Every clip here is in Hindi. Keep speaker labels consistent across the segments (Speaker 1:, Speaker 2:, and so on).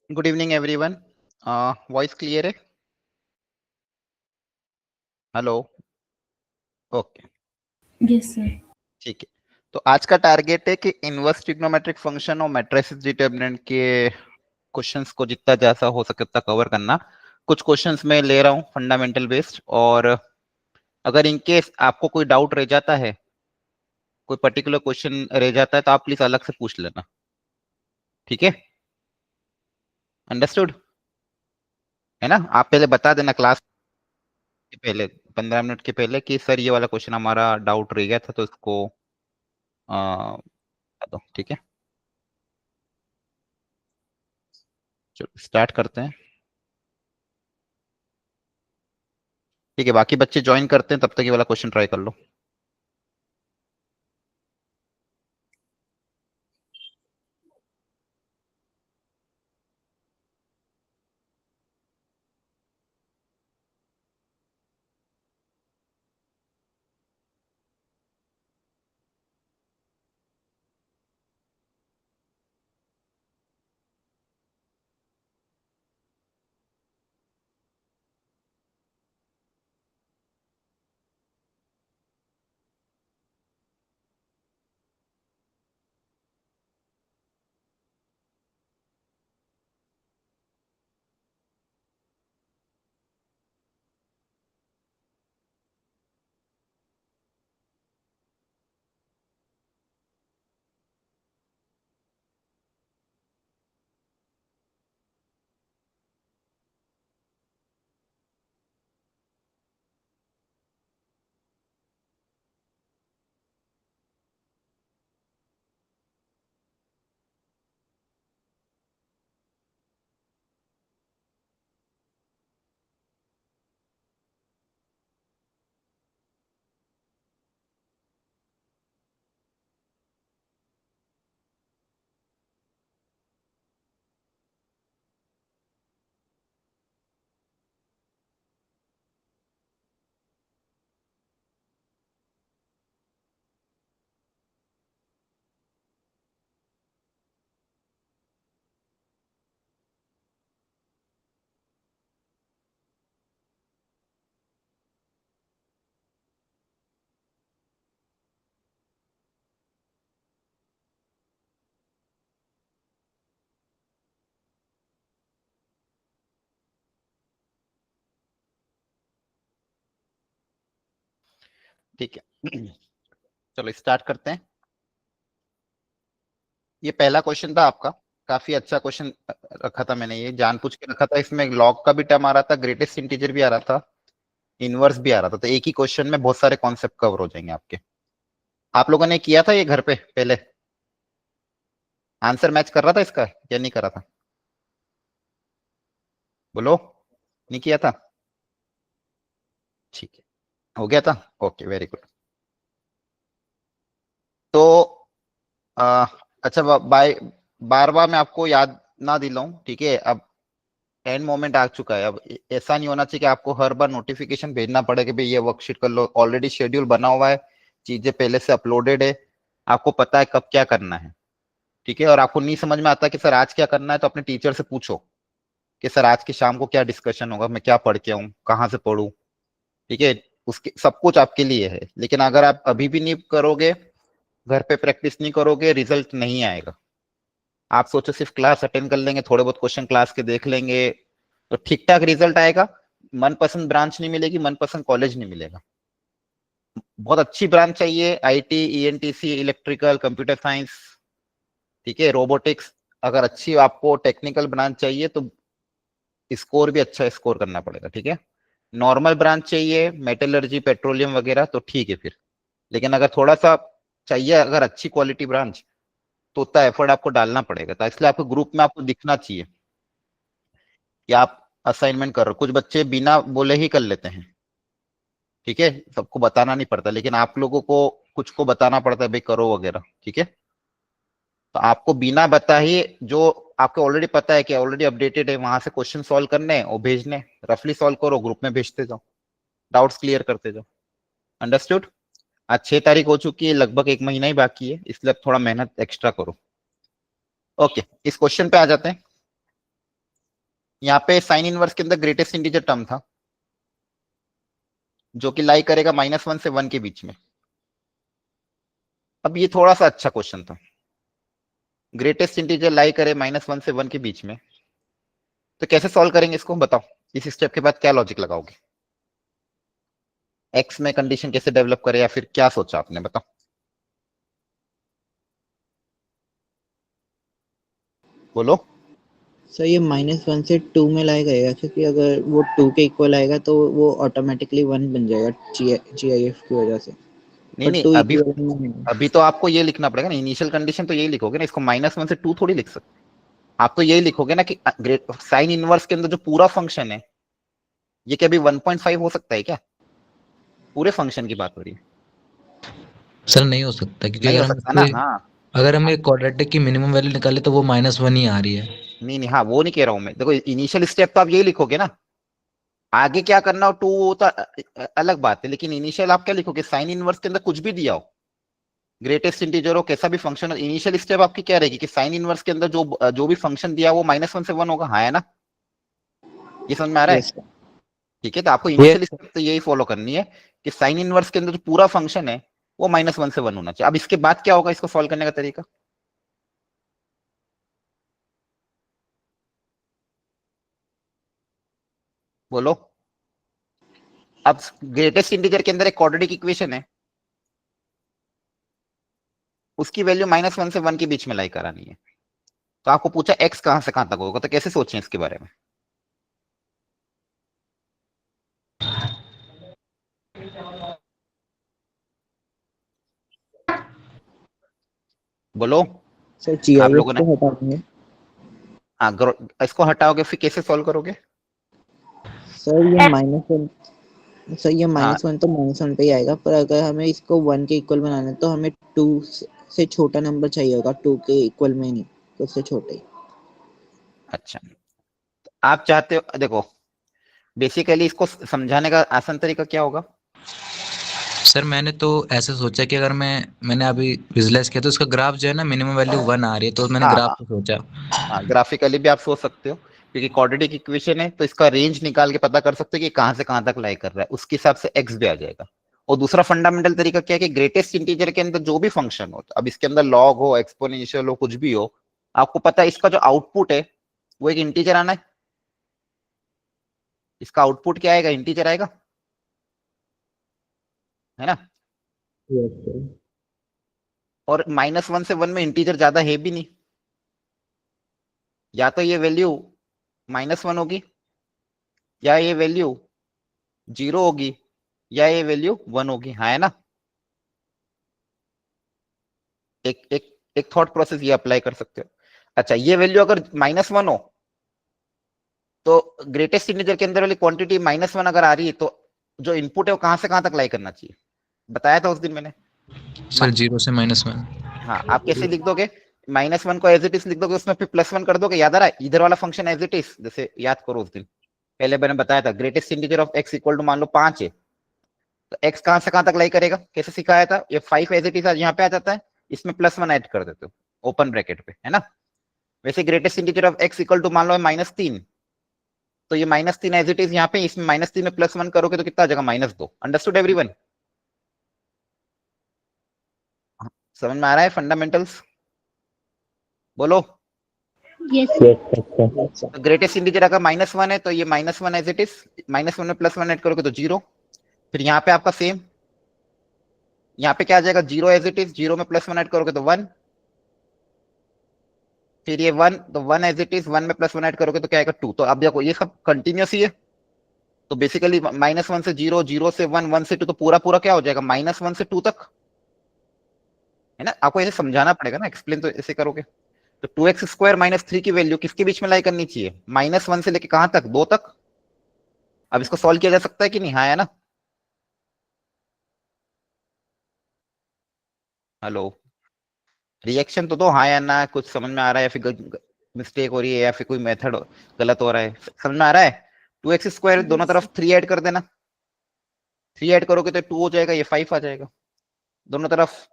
Speaker 1: Good evening everyone. Voice clear है? हेलो। Okay,
Speaker 2: yes sir.
Speaker 1: ठीक है। तो आज का टारगेट है कि इनवर्स ट्रिग्नोमेट्रिक फंक्शन और मैट्रिसेस डिटरमिनेंट के क्वेश्चंस को जितना जैसा हो सके उतना कवर करना। कुछ क्वेश्चंस मैं ले रहा हूँ फंडामेंटल बेस्ड, और अगर इनकेस आपको कोई डाउट रह जाता है, कोई पर्टिकुलर क्वेश्चन रह जाता है, तो आप प्लीज अलग से पूछ लेना, ठीक है? अंडरस्टूड है ना? आप पहले बता देना क्लास के पहले, 15 मिनट के पहले, कि सर ये वाला क्वेश्चन हमारा डाउट रह गया था, तो इसको बता दो, ठीक है? चलो स्टार्ट करते हैं। ठीक है, बाकी बच्चे ज्वाइन करते हैं, तब तक ये वाला क्वेश्चन ट्राई कर लो। ठीक है, चलो स्टार्ट करते हैं। ये पहला क्वेश्चन था आपका, काफी अच्छा क्वेश्चन रखा था मैंने, ये जानबूझ के रखा था। इसमें लॉग का भी टर्म आ रहा था, ग्रेटेस्ट इंटीजर भी आ रहा था, इनवर्स भी आ रहा था, तो एक ही क्वेश्चन में बहुत सारे कॉन्सेप्ट कवर हो जाएंगे आपके। आप लोगों ने किया था ये घर पे पहले? आंसर मैच कर रहा था इसका या नहीं कर रहा था? बोलो। नहीं किया था? ठीक है, हो गया था। Okay, very good. तो आ, अच्छा, बाय बार बार मैं आपको याद ना दिलाऊं, ठीक है? अब एंड मोमेंट आ चुका है। अब ऐसा नहीं होना चाहिए कि आपको हर बार नोटिफिकेशन भेजना पड़े कि भाई ये वर्कशीट कर लो। ऑलरेडी शेड्यूल बना हुआ है, चीजें पहले से अपलोडेड है, आपको पता है कब क्या करना है, ठीक है? और आपको नहीं समझ में आता कि सर आज क्या करना है, तो अपने टीचर से पूछो कि सर आज की शाम को क्या डिस्कशन होगा, मैं क्या पढ़ के आऊँ, कहाँ से पढ़ूं, ठीक है? उसके सब कुछ आपके लिए है। लेकिन अगर आप अभी भी नहीं करोगे, घर पे प्रैक्टिस नहीं करोगे, रिजल्ट नहीं आएगा। आप सोचो सिर्फ क्लास अटेंड कर लेंगे, थोड़े बहुत क्वेश्चन क्लास के देख लेंगे, तो ठीक ठाक रिजल्ट आएगा, मनपसंद ब्रांच नहीं मिलेगी, मनपसंद कॉलेज नहीं मिलेगा। बहुत अच्छी ब्रांच चाहिए, IT, ENTC, electrical, computer science, ठीक है, रोबोटिक्स। अगर अच्छी आपको टेक्निकल ब्रांच चाहिए तो स्कोर भी अच्छा स्कोर करना पड़ेगा, ठीक है? नॉर्मल ब्रांच चाहिए, मेटलर्जी, पेट्रोलियम वगैरह, तो ठीक है फिर। लेकिन अगर थोड़ा सा चाहिए, अगर अच्छी क्वालिटी ब्रांच, तो उतना एफर्ट आपको डालना पड़ेगा। तो इसलिए आपको ग्रुप में आपको दिखना चाहिए कि आप असाइनमेंट कर रहे हो। कुछ बच्चे बिना बोले ही कर लेते हैं, ठीक है? सबको बताना नहीं पड़ता, लेकिन आप लोगों को कुछ को बताना पड़ता है, भाई करो वगैरह, ठीक है? तो आपको बिना बताए, जो आपको ऑलरेडी पता है कि ऑलरेडी अपडेटेड है, वहां से क्वेश्चन सॉल्व करने और भेजने, रफली सॉल्व करो, ग्रुप में भेजते जाओ, डाउट्स क्लियर करते जाओ। अंडरस्टूड? आज 6 तारीख हो चुकी है, लगभग एक महीना ही बाकी है, इसलिए थोड़ा मेहनत एक्स्ट्रा करो। ओके, इस क्वेश्चन पे आ जाते हैं। यहाँ पे साइन इनवर्स के अंदर ग्रेटेस्ट इंटीजर टर्म था जो कि लाई करेगा -1 से 1 के बीच में। अब ये थोड़ा सा अच्छा क्वेश्चन था, ग्रेटेस्ट इंटीजर लाई करे -1 से 1 के बीच में, तो कैसे सॉल्व करेंगे इसको बताओ। इस स्टेप के बाद क्या लॉजिक लगाओगे, एक्स में कंडीशन कैसे डेवलप करे, या फिर क्या सोचा आपने बताओ। बोलो।
Speaker 2: सर ये -1 से 2 में लाएगा या, क्योंकि अगर वो 2 के इक्वल आएगा तो वो ऑटोमेटिकली 1 बन जाएगा GIF की वजह से।
Speaker 1: नहीं
Speaker 2: पर
Speaker 1: नहीं,
Speaker 2: 2
Speaker 1: अभी
Speaker 2: इक्वल नहीं है।
Speaker 1: अभी तो आपको ये लिखना पड़ेगा ना, इनिशियल कंडीशन तो यही लिखोगे ना, इसको -1 से 2 थोड़ी लिख सकते। आप तो यही लिखोगे ना कि साइन इनवर्स के अंदर जो पूरा फंक्शन है, ये क्या अभी 1.5 हो सकता है क्या? पूरे फंक्शन की बात हो रही है।
Speaker 3: सर नहीं हो सकता, क्योंकि
Speaker 1: नहीं
Speaker 3: अगर
Speaker 1: हो
Speaker 3: हम
Speaker 1: सकता ना, हाँ।
Speaker 3: अगर हम एक क्वाड्रेटिक की मिनिमम वैल्यू निकाले तो वो -1 ही आ रही है।
Speaker 1: नहीं नहीं, हाँ वो नहीं कह रहा हूं मैं, देखो इनिशियल स्टेप तो आप यही लिखोगे ना, आगे क्या करना हो 2 तो अलग बात है, लेकिन इनिशियल आप क्या लिखोगे, साइन इनवर्स के अंदर कुछ भी दिया हो, ग्रेटेस्ट इंटीजर हो, कैसा भी फंक्शन हो, इनिशियल स्टेप आपकी क्या रहेगी कि साइन इनवर्स के अंदर जो भी फंक्शन दिया वो -1 से 1 होगा, हाँ है ना? ये समझ में आ रहा है?
Speaker 2: Yes sir.
Speaker 1: ठीक है, तो आपको
Speaker 3: ये
Speaker 1: इनिशियल स्टेप तो यही फॉलो करनी है कि साइन इनवर्स के अंदर जो पूरा फंक्शन है वो -1 से 1 होना चाहिए। अब इसके बाद क्या होगा इसको सॉल्व करने का तरीका, बोलो। अब ग्रेटेस्ट इंटीजर के अंदर एक क्वाड्रेटिक इक्वेशन है, उसकी वैल्यू -1 से 1 के बीच में लाई करानी है। तो आपको पूछा एक्स कहां से कहां तक होगा, तो कैसे सोचें इसके बारे में, बोलो।
Speaker 2: सर
Speaker 1: आप
Speaker 2: GIF
Speaker 1: लोगों ने,
Speaker 2: को हटा देंगे।
Speaker 1: हाँ इसको हटाओगे फिर कैसे सॉल्व करोगे?
Speaker 2: सर ये -1, सर ये
Speaker 1: हाँ
Speaker 2: -1 तो -1 पे ही आएगा, पर अगर हमें इसको 1 के इक्वल बनाना है तो हमें 2 से छोटा नंबर चाहिए होगा, 2 के इक्वल में नहीं, तो उससे छोटे ही।
Speaker 1: अच्छा, आप चाहते हो, देखो बेसिकली इसको समझाने का आसान तरीका क्या होगा?
Speaker 3: सर मैंने तो ऐसे सोचा कि अगर मैंने अभी विजुलाइज किया तो इसका ग्राफ जो है ना, मिनिमम वैल्यू 1 आ रही है, तो मैंने
Speaker 1: हाँ
Speaker 3: ग्राफ
Speaker 1: हाँ
Speaker 3: को सोचा।
Speaker 1: हाँ, ग्राफिकली भी आप सोच सकते हो, क्योंकि क्वाड्रेटिक इक्वेशन है तो इसका रेंज निकाल के पता कर सकते हो कि कहां से कहां तक लाई कर रहा है, उसके हिसाब से एक्स भी आ जाएगा। और दूसरा फंडामेंटल तरीका क्या है कि ग्रेटेस्ट इंटीजर के अंदर जो भी फंक्शन हो, अब इसके अंदर लॉग हो, एक्सपोनेंशियल हो, कुछ भी हो, आपको पता है इसका जो आउटपुट है वो एक इंटीजर आना है। इसका आउटपुट क्या आएगा, इंटीजर आएगा, है ना?
Speaker 2: Yes sir.
Speaker 1: और -1 से 1 में इंटीजर ज्यादा है भी नहीं, या तो ये वैल्यू -1 होगी, या ये वैल्यू 0 होगी, या ये वैल्यू 1 होगी, हाँ है ना? एक एक एक थॉट प्रोसेस ये अप्लाई कर सकते हो। अच्छा, ये वैल्यू अगर -1 हो तो ग्रेटेस्ट इंटीजर के अंदर वाली क्वांटिटी -1 अगर आ रही है, तो जो इनपुट है वो कहां से कहां तक लाई करना चाहिए, बताया था उस दिन मैंने।
Speaker 3: सर 0 से -1।
Speaker 1: हाँ, आप कैसे लिख दोगे, -1 को एज इट इज लिख दोगे, उसमें फिर +1 कर दोगे, याद आ रहा है? इधर वाला फंक्शन एज इट इज, जैसे याद करो उस दिन पहले मैंने बताया था, greatest integer of x equal to मान लो 5 है, तो एक्स कहां से कहां तक लाई करेगा, कैसे सिखाया था, ये 5 एज इट इज यहाँ पे आ जाता है, इसमें +1 ऐड कर देते हो ओपन ब्रैकेट पे, है ना? वैसे greatest integer of x equal to मान लो -3, तो ये -3 एज इट इज यहाँ पे, इसमें -3 में +1 करोगे तो कितना आ जाएगा, -2। Understood everyone? समझ में आ रहा है फंडामेंटल्स, बोलो।
Speaker 4: यस
Speaker 2: अच्छा।
Speaker 1: तो ग्रेटेस्ट इंटीजर अगर -1 है तो ये -1 एज इट इज, -1 में +1 ऐड करोगे तो 0। फिर यहाँ पे आपका सेम, यहाँ पे क्या आ जाएगा, 0 एज इट इज, 0 में +1 ऐड करोगे तो 1, फिर ये 1, तो 1 एज इट इज, 1 में +1 ऐड करोगे तो क्या आएगा, 2। तो अब देखो ये सब कंटिन्यूस ही है, तो बेसिकली -1 से 0, 0 से 1, 1 से 2, तो पूरा पूरा क्या हो जाएगा, -1 से 2 तक, है ना? आपको ऐसे समझाना पड़ेगा ना, एक्सप्लेन तो ऐसे करोगे। तो 2x² -3 की वैल्यू किसके बीच में लाई करनी चाहिए, -1 से लेके कहां तक, 2 तक। अब इसको सॉल्व किया जा सकता है कि नहीं, हाँ है ना? हेलो, रिएक्शन तो दो, हाँ या ना, कुछ समझ में आ रहा है, या फिर मिस्टेक हो रही है, या फिर कोई मेथड गलत हो रहा है, समझ में आ रहा है? 2x² दोनों तरफ 3 ऐड कर देना, 3 ऐड करोगे तो 2 हो जाएगा, ये 5 आ जाएगा, दोनों तरफ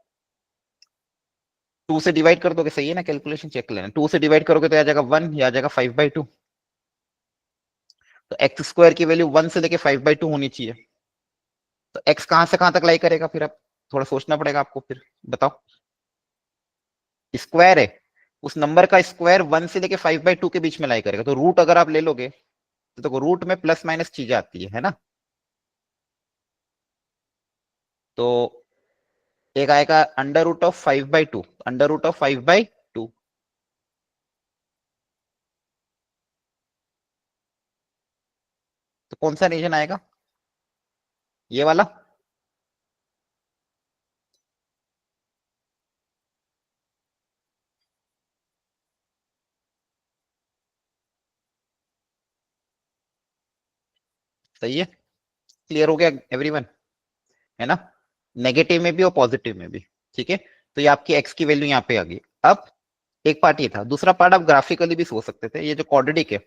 Speaker 1: 2 से डिवाइड कर दोगे, सही है ना? कैलकुलेशन चेक कर लेना, 2 से डिवाइड करोगे तो आ जाएगा 1, या आ जाएगा 5/2। तो एक्स स्क्वायर की वैल्यू 1 से लेके 5/2 होनी चाहिए। तो एक्स कहां से कहां तक लाई करेगा, फिर अब थोड़ा सोचना पड़ेगा आपको, फिर बताओ। स्क्वायर है, उस नंबर का स्क्वायर 1 से लेके 5/2 के बीच में लाई करेगा। तो रूट अगर आप ले लोगे तो देखो रूट में प्लस माइनस चीजें आती है ना। तो एक आएगा under root of 5/2, under root of 5/2। तो कौन सा रीजन आएगा, ये वाला। सही है, क्लियर हो गया एवरीवन, है ना। नेगेटिव में भी और पॉजिटिव में भी, ठीक है। तो ये आपकी एक्स की वैल्यू यहाँ पे आ गई। अब एक पार्ट ये था, दूसरा पार्ट आप ग्राफिकली भी सोच सकते थे। ये जो क्वाड्रेटिक है,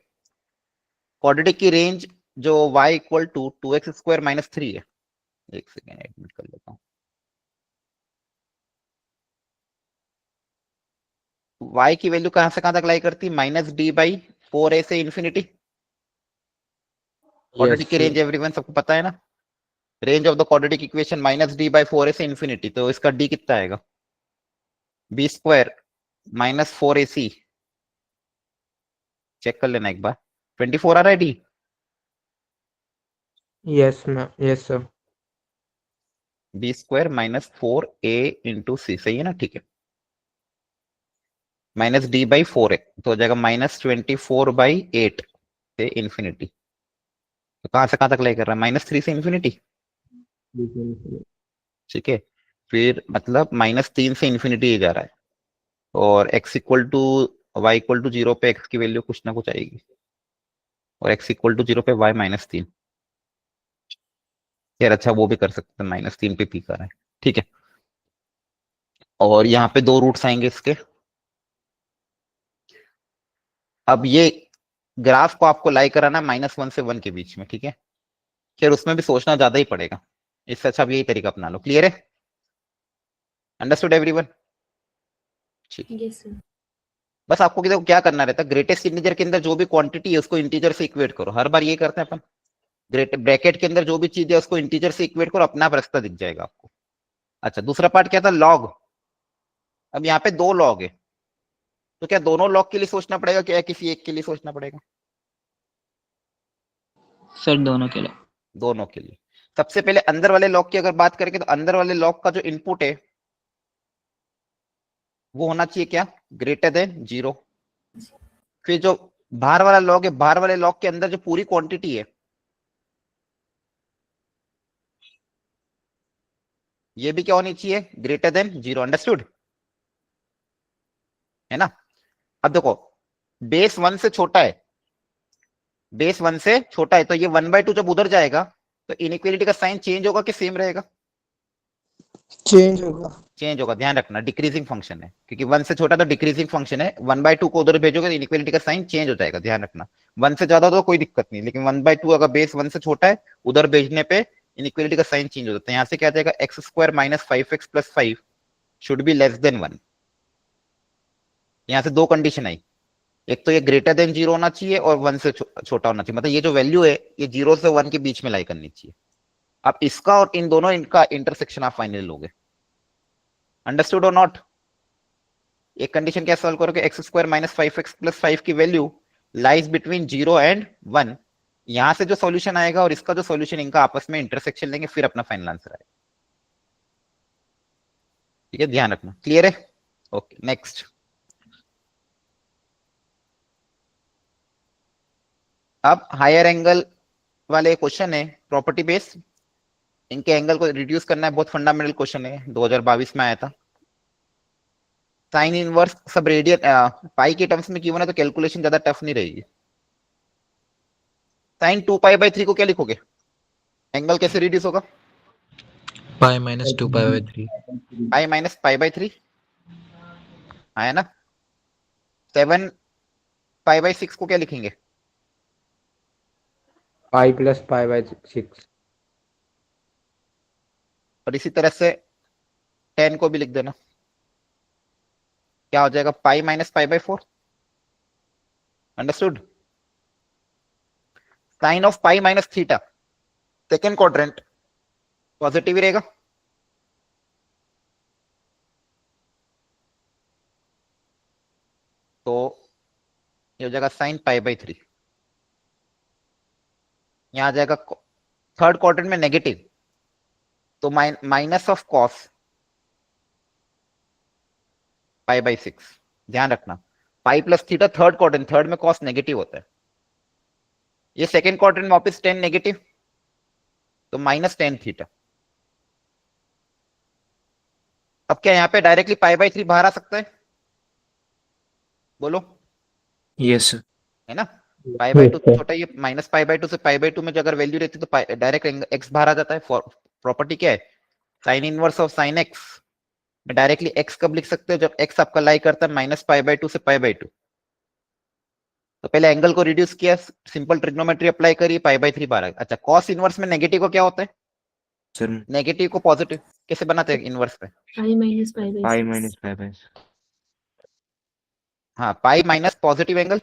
Speaker 1: क्वाड्रेटिक की रेंज जो y इक्वल टू 2x² - 3 है। एक सेकेंड एडमिट कर लेता हूँ। y की वैल्यू कहां से कहां तक लाई करती है, -d/4a से इंफिनिटी। क्वाड्रेटिक की रेंज एवरीवन सबको पता है ना, range of the quadratic equation -d/4a से इंफिनिटी। तो इसका d कितना आएगा, b² - 4ac। चेक कर लेना एक बार, 24 आ रहा है d।
Speaker 4: Yes ma'am, yes sir.
Speaker 1: b² - 4a into c, सही है ना, ठीक है। -d/4a तो हो जाएगा -24/8 से इंफिनिटी। तो कहां से कहां तक लाई कर रहा है, -3 से इंफिनिटी, ठीक है। फिर मतलब -3 से इंफिनिटी जा रहा है, और x equal to y equal to 0 पे x की वैल्यू कुछ ना कुछ आएगी, और x इक्वल टू 0 पे y -3। यार अच्छा वो भी कर सकते हैं, -3 पे p कर रहा है, ठीक है। और यहाँ पे दो रूट्स आएंगे इसके। अब ये ग्राफ को आपको लाई कराना -1 से 1 के बीच में, ठीक है। फिर उसमें भी सोचना ज्यादा ही पड़ेगा, इससे अच्छा अब यही तरीका अपना लो। क्लियर है, अंडरस्टूड एवरीवन, ठीक।
Speaker 5: Yes sir.
Speaker 1: बस आपको देखो क्या करना रहता है, ग्रेटेस्ट इंटीजर के अंदर जो भी क्वांटिटी है उसको इंटीजर से इक्वेट करो। हर बार ये करते हैं अपन, ग्रेट ब्रैकेट के अंदर जो भी चीज है उसको इंटीजर से इक्वेट करो, अपना आप रास्ता दिख जाएगा आपको। अच्छा दूसरा पार्ट क्या था, लॉग। अब यहाँ पे दो लॉग है, तो क्या दोनों लॉग के लिए सोचना पड़ेगा, क्या किसी एक के लिए सोचना पड़ेगा,
Speaker 2: सर दोनों के लिए।
Speaker 1: दोनों के लिए। सबसे पहले अंदर वाले लॉग की अगर बात करेंगे तो अंदर वाले लॉग का जो इनपुट है वो होना चाहिए क्या, >0। फिर जो बाहर वाला लॉग है, बाहर वाले लॉग के अंदर जो पूरी क्वांटिटी है ये भी क्या होनी चाहिए, >0। अंडरस्टूड, है ना। अब देखो बेस 1 से छोटा है, बेस 1 से छोटा है, तो ये 1/2 जब उधर जाएगा तो इनइक्वालिटी का साइन चेंज होगा कि सेम रहेगा,
Speaker 4: चेंज होगा।
Speaker 1: चेंज होगा। ध्यान रखना डिक्रीजिंग फंक्शन है, क्योंकि 1 से छोटा तो डिक्रीजिंग फंक्शन है। 1/2 को उधर भेजोगे तो इनइक्वालिटी का साइन चेंज हो जाएगा, ध्यान रखना। 1 से ज्यादा तो कोई दिक्कत नहीं, लेकिन 1/2 अगर बेस 1 से छोटा है उधर भेजने पे इनइक्वालिटी का साइन चेंज हो जाता है। यहाँ से क्या आ जाएगा, x² - 5x + 5 should be less than 1। यहाँ से दो कंडीशन आई, एक तो ये >0 होना चाहिए और 1 से छोटा होना चाहिए, मतलब ये जो वैल्यू है ये 0 से 1 के बीच में लाई करनी चाहिए। अब इसका और इन दोनों इनका इंटरसेक्शन आप फाइनली लोगे। अंडरस्टूड और नॉट। एक कंडीशन क्या सॉल्व करोगे, x² - 5x + 5 की वैल्यू लाइज बिटवीन 0 एंड 1। यहां से जो सॉल्यूशन आएगा और इसका जो सॉल्यूशन, इनका आपस में इंटरसेक्शन लेंगे, फिर अपना फाइनल आंसर आएगा, ठीक है। ध्यान रखना, क्लियर है, ओके नेक्स्ट। अब हायर एंगल वाले क्वेश्चन है प्रॉपर्टी बेस, इनके एंगल को रिड्यूस करना है, बहुत फंडामेंटल क्वेश्चन है, 2022 में आया था। साइन इनवर्स सब रेडियन पाई के टर्म्स में क्यों ना, तो कैलकुलेशन ज्यादा टफ नहीं रहेगी। साइन 2π/3 को क्या लिखोगे, एंगल कैसे रिड्यूस होगा,
Speaker 3: पाई -2π/3।
Speaker 1: पाई -π/3 आया ना। 7π/6 को क्या लिखेंगे,
Speaker 4: पाई + π/6।
Speaker 1: और इसी तरह से 10 को भी लिख देना, क्या हो जाएगा, pi -π/4। Understood. Sine of pi minus theta second quadrant positive ही रहेगा। तो ये हो जाएगा साइन पाई बाई 3। यहां आ जाएगा थर्ड क्वाड्रेंट में नेगेटिव, तो minus of cos pi by 6। ध्यान रखना pi plus theta third quadrant, third में कॉस नेगेटिव होता है। ये सेकेंड क्वाड्रेंट में वापस टेन नेगेटिव, तो माइनस टेन थीटा। अब क्या यहाँ पे डायरेक्टली पाई बाई 3 बाहर आ सकता है? बोलो।
Speaker 3: यस
Speaker 1: है ना, पाई बाई 2 से छोटा, ये माइनस पाई बाई 2 से पाई बाई 2 में जो अगर वैल्यू रहती तो डायरेक्ट एक्स बाहर आ जाता है। प्रॉपर्टी क्या है, sign inverse of sine x में डायरेक्टली एक्स कब लिख सकते हो, जब एक्स आपका लाई करता है माइनस पाई बाई 2 से पाई बाई 2। तो पहले एंगल को रिड्यूस किया, सिंपल ट्रिग्नोमेट्री अप्लाई करी, पाई बाई 3 बाहर आ गया। अच्छा, कॉस इनवर्स में नेगेटिव को क्या होता है?
Speaker 3: सर,
Speaker 1: नेगेटिव को पॉजिटिव कैसे बनाते हैं इनवर्स पे?
Speaker 5: Pi minus pi by
Speaker 3: pi
Speaker 5: 6।
Speaker 3: Minus pi by.
Speaker 1: हाँ, pi minus positive angle,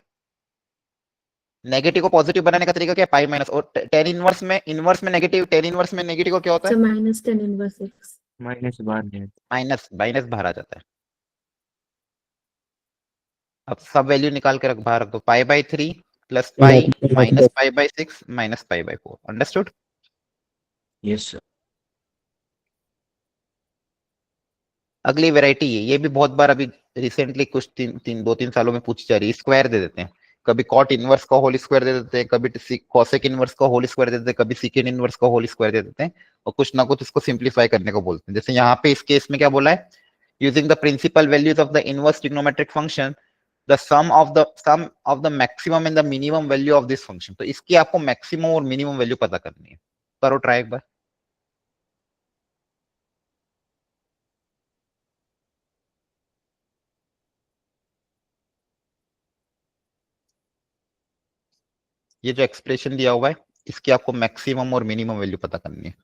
Speaker 1: negative को पॉजिटिव बनाने का तरीका क्या है? Pi minus. और टेन इनवर्स में नेगेटिव, टेन इनवर्स में नेगेटिव को क्या होता है?
Speaker 5: तो minus tan inverse x.
Speaker 3: Minus बाहर नहीं है।
Speaker 1: माइनस माइनस बाहर आ जाता है। अब सब वैल्यू निकाल के बाहर रख दो, pi by 3 plus pi minus pi by 6 minus pi by 4। Understood?
Speaker 3: Yes sir.
Speaker 1: अगली वेराइटी ये भी बहुत बार अभी रिसेंटली कुछ 2-3 सालों में पूछी जा रही है। स्क्वायर दे देते हैं, कभी कॉट इनवर्स का होल स्क्वायर दे देते हैं, कभी कॉसेक इनवर्स का होल स्क्वायर दे देते हैं, कभी सीकेंड इनवर्स का होल स्क्वायर दे देते हैं, और कुछ ना कुछ इसको सिंप्लीफाई करने को बोलते हैं। जैसे यहाँ पे इस केस में क्या बोला है, using the principal values of the inverse trigonometric function the sum of the maximum and the minimum value of this function. तो इसकी आपको मैक्सिमम और मिनिमम वैल्यू पता करनी है। करो ट्राई एक बार। ये जो एक्सप्रेशन दिया हुआ है, इसकी आपको मैक्सिमम और मिनिमम वैल्यू पता करनी है।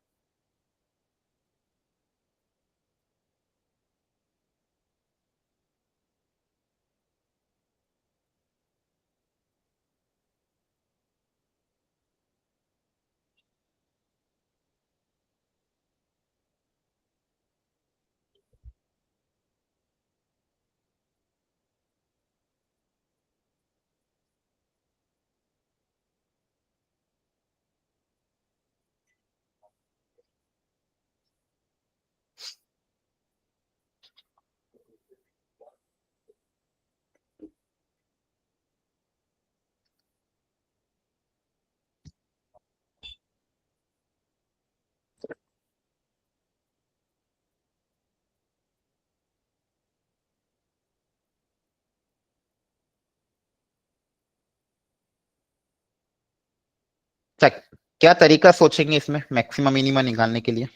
Speaker 1: क्या तरीका सोचेंगे इसमें मैक्सिमम मिनिमम निकालने के लिए?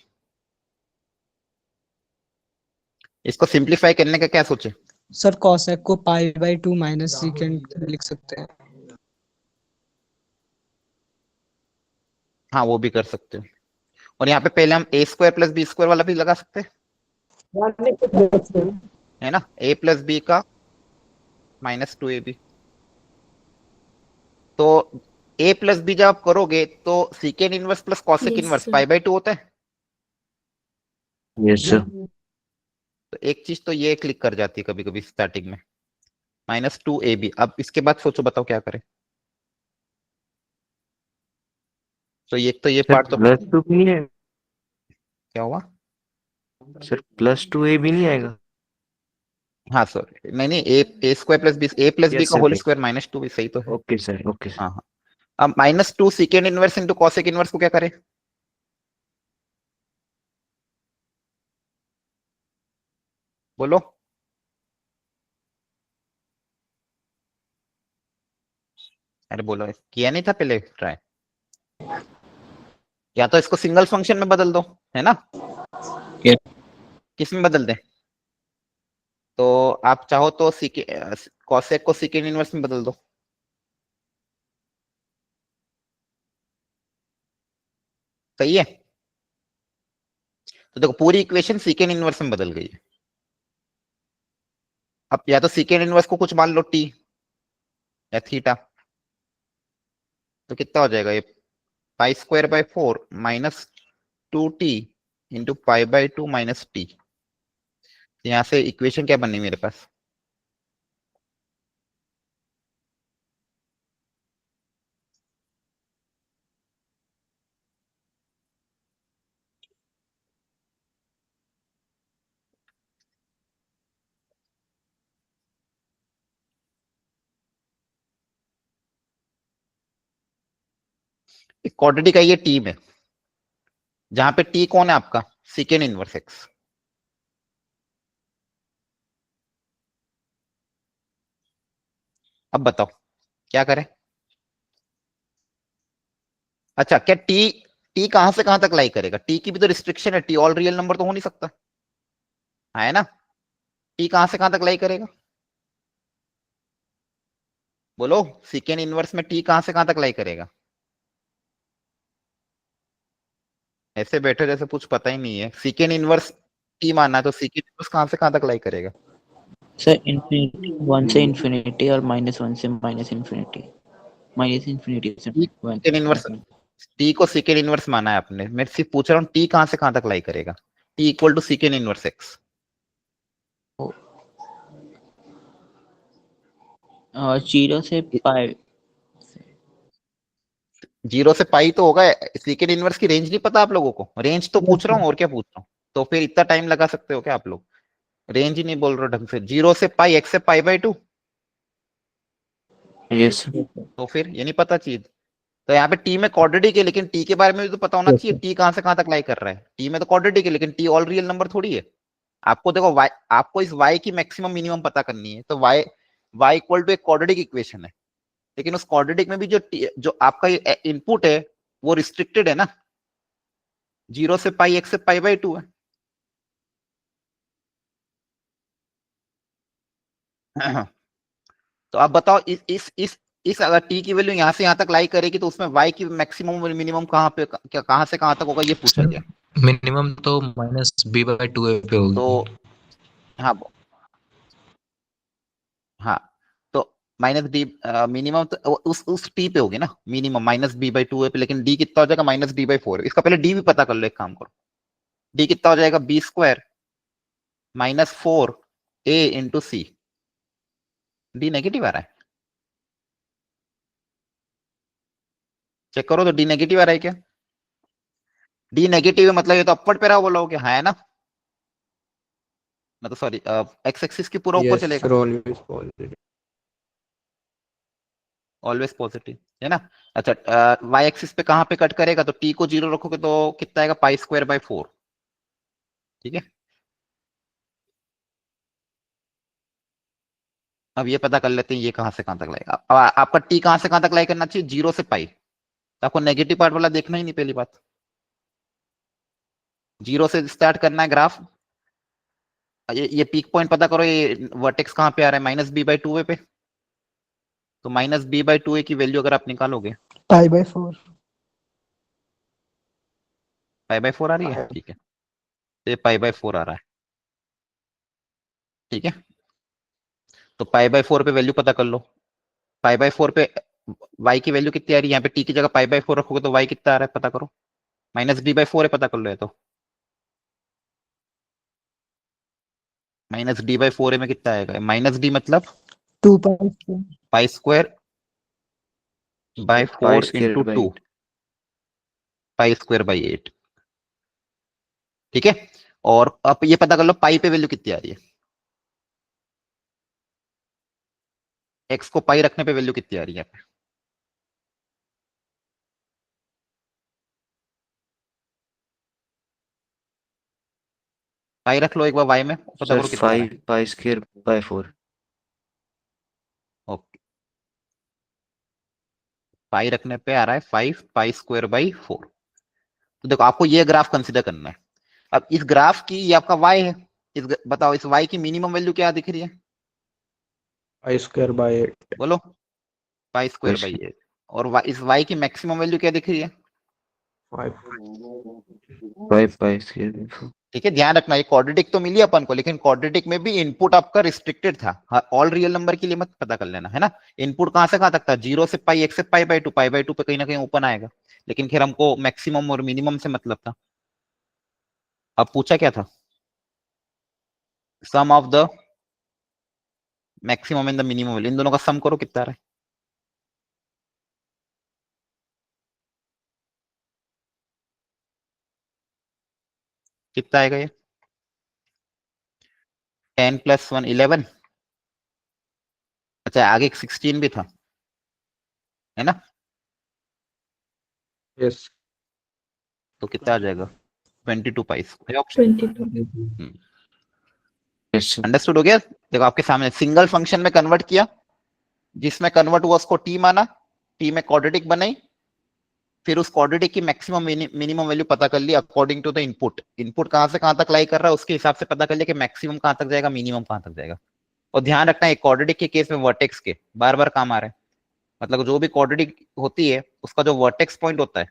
Speaker 1: इसको सिंप्लीफाई करने का क्या सोचे?
Speaker 6: सर कॉसेक को पाई बाई 2 माइनस सीकेंड लिख सकते हैं।
Speaker 1: हाँ, वो भी कर सकते हो। और यहाँ पे पहले हम ए स्क्वायर प्लस बी स्क्वायर वाला भी लगा सकते हैं, है ना, ए प्लस बी का माइनस 2ab। तो ए प्लस बी जब आप करोगे तो सीकेंड inverse plus cosec
Speaker 5: Yes,
Speaker 1: inverse
Speaker 5: sir.
Speaker 1: Pi by 2 होता है।
Speaker 3: Yes sir.
Speaker 1: तो एक चीज तो ये क्लिक कर जाती है कभी कभी स्टार्टिंग में, माइनस 2ab। अब इसके बाद सोचो, बताओ क्या करें। तो ये
Speaker 3: सर
Speaker 1: पार्ट तो
Speaker 3: प्लस 2 भी नहीं है
Speaker 1: क्या हुआ?
Speaker 3: सर, प्लस 2a भी नहीं आएगा?
Speaker 1: हाँ सॉरी, नहीं नहीं, a square plus b, a plus b
Speaker 3: Yes,
Speaker 1: का
Speaker 3: sir,
Speaker 1: whole
Speaker 3: yes.
Speaker 1: Square minus 2 भी सही तो है।
Speaker 3: Okay sir, okay sir.
Speaker 1: हाँ हाँ। अब minus 2 secant inverse into cosec inverse को क्या करें? बोलो। अरे बोलो, किया नहीं था पहले ट्राई? या तो इसको सिंगल फंक्शन में बदल दो, है ना? किस में बदल दें? तो आप चाहो तो कॉसेक को सीकेंड इनवर्स में बदल दो। सही है। तो देखो पूरी इक्वेशन सीकेंड इनवर्स में बदल गई है। अब या तो सीकेंड इनवर्स को कुछ मान लो टी या थीटा, तो कितना हो जाएगा ये पाई square by 4 minus 2t into pi by 2 minus T. यहाँ से इक्वेशन क्या बननी मेरे पास? क्वाड्रेटिक का ये टी में, जहां पे टी कौन है आपका? सीकेंड इनवर्स एक्स। अब बताओ क्या करें? अच्छा, क्या टी टी कहां से कहां तक लाई करेगा? टी की भी तो रिस्ट्रिक्शन है, टी ऑल रियल नंबर तो हो नहीं सकता, है ना? टी कहां से कहां तक लाई करेगा? बोलो, सीकेंड इनवर्स में टी कहां से कहां तक लाई करेगा? ऐसे बैठे जैसे कुछ पता ही नहीं है। सीकेंड इनवर्स टी मानना है तो सीकेंड इनवर्स कहां से कहां तक लाई करेगा?
Speaker 2: सर इन्फिनिटी, 1 से इन्फिनिटी और -1 से माइनस इन्फिनिटी, माइनस इन्फिनिटी से 1।
Speaker 1: सीकेंड इनवर्स, टी को सीकेंड इनवर्स माना है आपने, मैं सिर्फ पूछ रहा हूँ टी कहां से कहां तक लाई करेगा? T equal to secant inverse x.
Speaker 2: 0 से पाई।
Speaker 1: 0 से पाई तो होगा। सीकेंड इनवर्स की रेंज नहीं पता आप लोगों को? रेंज तो पूछ रहा हूँ, और क्या पूछ रहा हूँ? तो फिर इतना टाइम लगा सकते हो क्या आप लोग? रेंज ही नहीं बोल रहे हो ढंग से। 0 से पाई एक्स से पाई बाय 2,
Speaker 2: यस
Speaker 1: तो फिर ये नहीं पता चीज। तो यहाँ पे टी में क्वाड्रेटिक है, लेकिन टी के बारे में भी तो पता होना चाहिए, टी कहां से कहां तक लाई कर रहा है। टी में तो क्वाड्रेटिक है, लेकिन टी ऑल रियल नंबर थोड़ी है। आपको देखो y, आपको इस y की मैक्सिमम मिनिमम पता करनी है, तो y इक्वल टू एक क्वाड्रेटिक इक्वेशन है, लेकिन उस क्वाड्रेटिक में भी जो आपका इनपुट है वो रिस्ट्रिक्टेड है ना। 0 से पाई एक्स से पाई बाय 2 है। तो आप बताओ, इस अगर टी की वैल्यू यहाँ से यहाँ तक लाई करेगी, तो उसमें y की मैक्सिमम और मिनिमम कहाँ पे, क्या कहाँ से कहाँ तक होगा, ये पूछा गया।
Speaker 3: मिनिमम तो -b/2 पे होगी।
Speaker 1: तो हाँ हाँ, तो -d मिनिमम तो उस टी पे होगी ना, मिनिमम -b/2 पे, लेकिन d कितना हो जाएगा? -d/4। इसका पहले d भी पता कर लो, एक काम करो। d कितना हो जाएगा? b² -4a इंटू सी। d नेगेटिव आ रहा है, चेक करो तो d नेगेटिव आ रहा है क्या? d नेगेटिव है मतलब ये तो अपवर्ड पे रहा बोला हो क्या? है ना? मतलब सॉरी, एक्स एक्सिस की पूरा ऊपर
Speaker 4: Yes,
Speaker 1: चलेगा,
Speaker 4: sir, always positive.
Speaker 1: Always positive, है ना? अच्छा, y एक्सिस पे कहां पे कट करेगा? तो t को 0 रखोगे तो कितना आएगा? पाई स्क्वायर बाय 4। ठीक है, अब ये पता कर लेते हैं ये कहां से कहां तक लाएगा। अब आपका t कहां से कहां तक लाई करना चाहिए? 0 से पाई। तो आपको नेगेटिव पार्ट वाला देखना ही नहीं, पहली बात। 0 से स्टार्ट करना है ग्राफ। ये पीक पॉइंट पता करो, ये वर्टेक्स कहां पे आ रहा है? -b/2 पे। तो -b/2 की वैल्यू अगर आप निकालोगे,
Speaker 6: π/4।
Speaker 1: π/4 आ रही है, ठीक है। तो ये π/4 आ रहा है, ठीक है। तो π/4 पे वैल्यू पता कर लो। π/4 पे y की वैल्यू कितनी आ रही है? यहाँ पे t की जगह π/4 रखोगे तो y कितना आ रहा है पता करो। -d/4 है, पता कर लो। ये तो -d/4 में कितना आएगा? -d मतलब
Speaker 6: 2π²।
Speaker 1: Pi square by 4 into 2, pi square by 8। ठीक है, और अब ये पता कर लो पाई पे वैल्यू कितनी आ रही है। एक्स को पाई रखने पे वैल्यू कितनी आ रही है? पाई रख लो एक बार वाई में, पता
Speaker 7: सर
Speaker 1: करो कितना आ रहा है।
Speaker 7: 5π²
Speaker 1: ओके, पाई रखने पे आ रहा है 5 पाई स्क्वायर बाई 4। तो देखो, आपको ये ग्राफ कंसीडर करना है। अब इस ग्राफ की, ये आपका y है, बताओ इस y की मिनिमम वैल्यू क्या दिख रही है?
Speaker 4: I²/8.
Speaker 1: बोलो, पाई स्क्वायर बाई 8। और इस y की मैक्सिमम वैल्यू क्या दिख रही है?
Speaker 4: 5.
Speaker 7: 5π²
Speaker 1: ठीक है, ध्यान रखना, ये क्वाड्रेटिक तो मिली अपन को, लेकिन क्वाड्रेटिक में भी इनपुट आपका रिस्ट्रिक्टेड था। ऑल रियल नंबर के लिए मत पता कर लेना, है ना। इनपुट कहां से कहां तक था, 0 से पाई, 1 से पाई/2, पाई/2 पे कहीं ना कहीं ओपन आएगा, लेकिन फिर हमको मैक्सिमम और मिनिमम से मतलब था। अब पूछा क्या था, sum of the maximum and the minimum value, इन दोनों का सम करो, कितना आ रहा है। कितना आएगा ये, 10 + 1 11। अच्छा, आगे एक 16 भी था, है ना,
Speaker 4: यस
Speaker 1: तो कितना आ जाएगा, 22 पाइस, है ऑप्शन।
Speaker 5: 22.
Speaker 1: अंडरस्टूड हो गया। देखो आपके सामने सिंगल फंक्शन में कन्वर्ट किया, जिसमें कन्वर्ट हुआ उसको टी माना, टी में क्वाड्रेटिक बनाई, फिर उस क्वाड्रेटिक की मैक्सिमम मिनिमम वैल्यू पता कर ली according to the input. Input कहां से कहां तक लाई कर रहा है उसके हिसाब से पता कर लिया कि मैक्सिमम कहां तक जाएगा, मिनिमम कहां तक जाएगा। और ध्यान रखना है क्वाड्रेटिक के केस में वर्टेक्स के बार बार काम आ रहे हैं, मतलब जो भी क्वाड्रेटिक होती है उसका जो वर्टेक्स पॉइंट होता है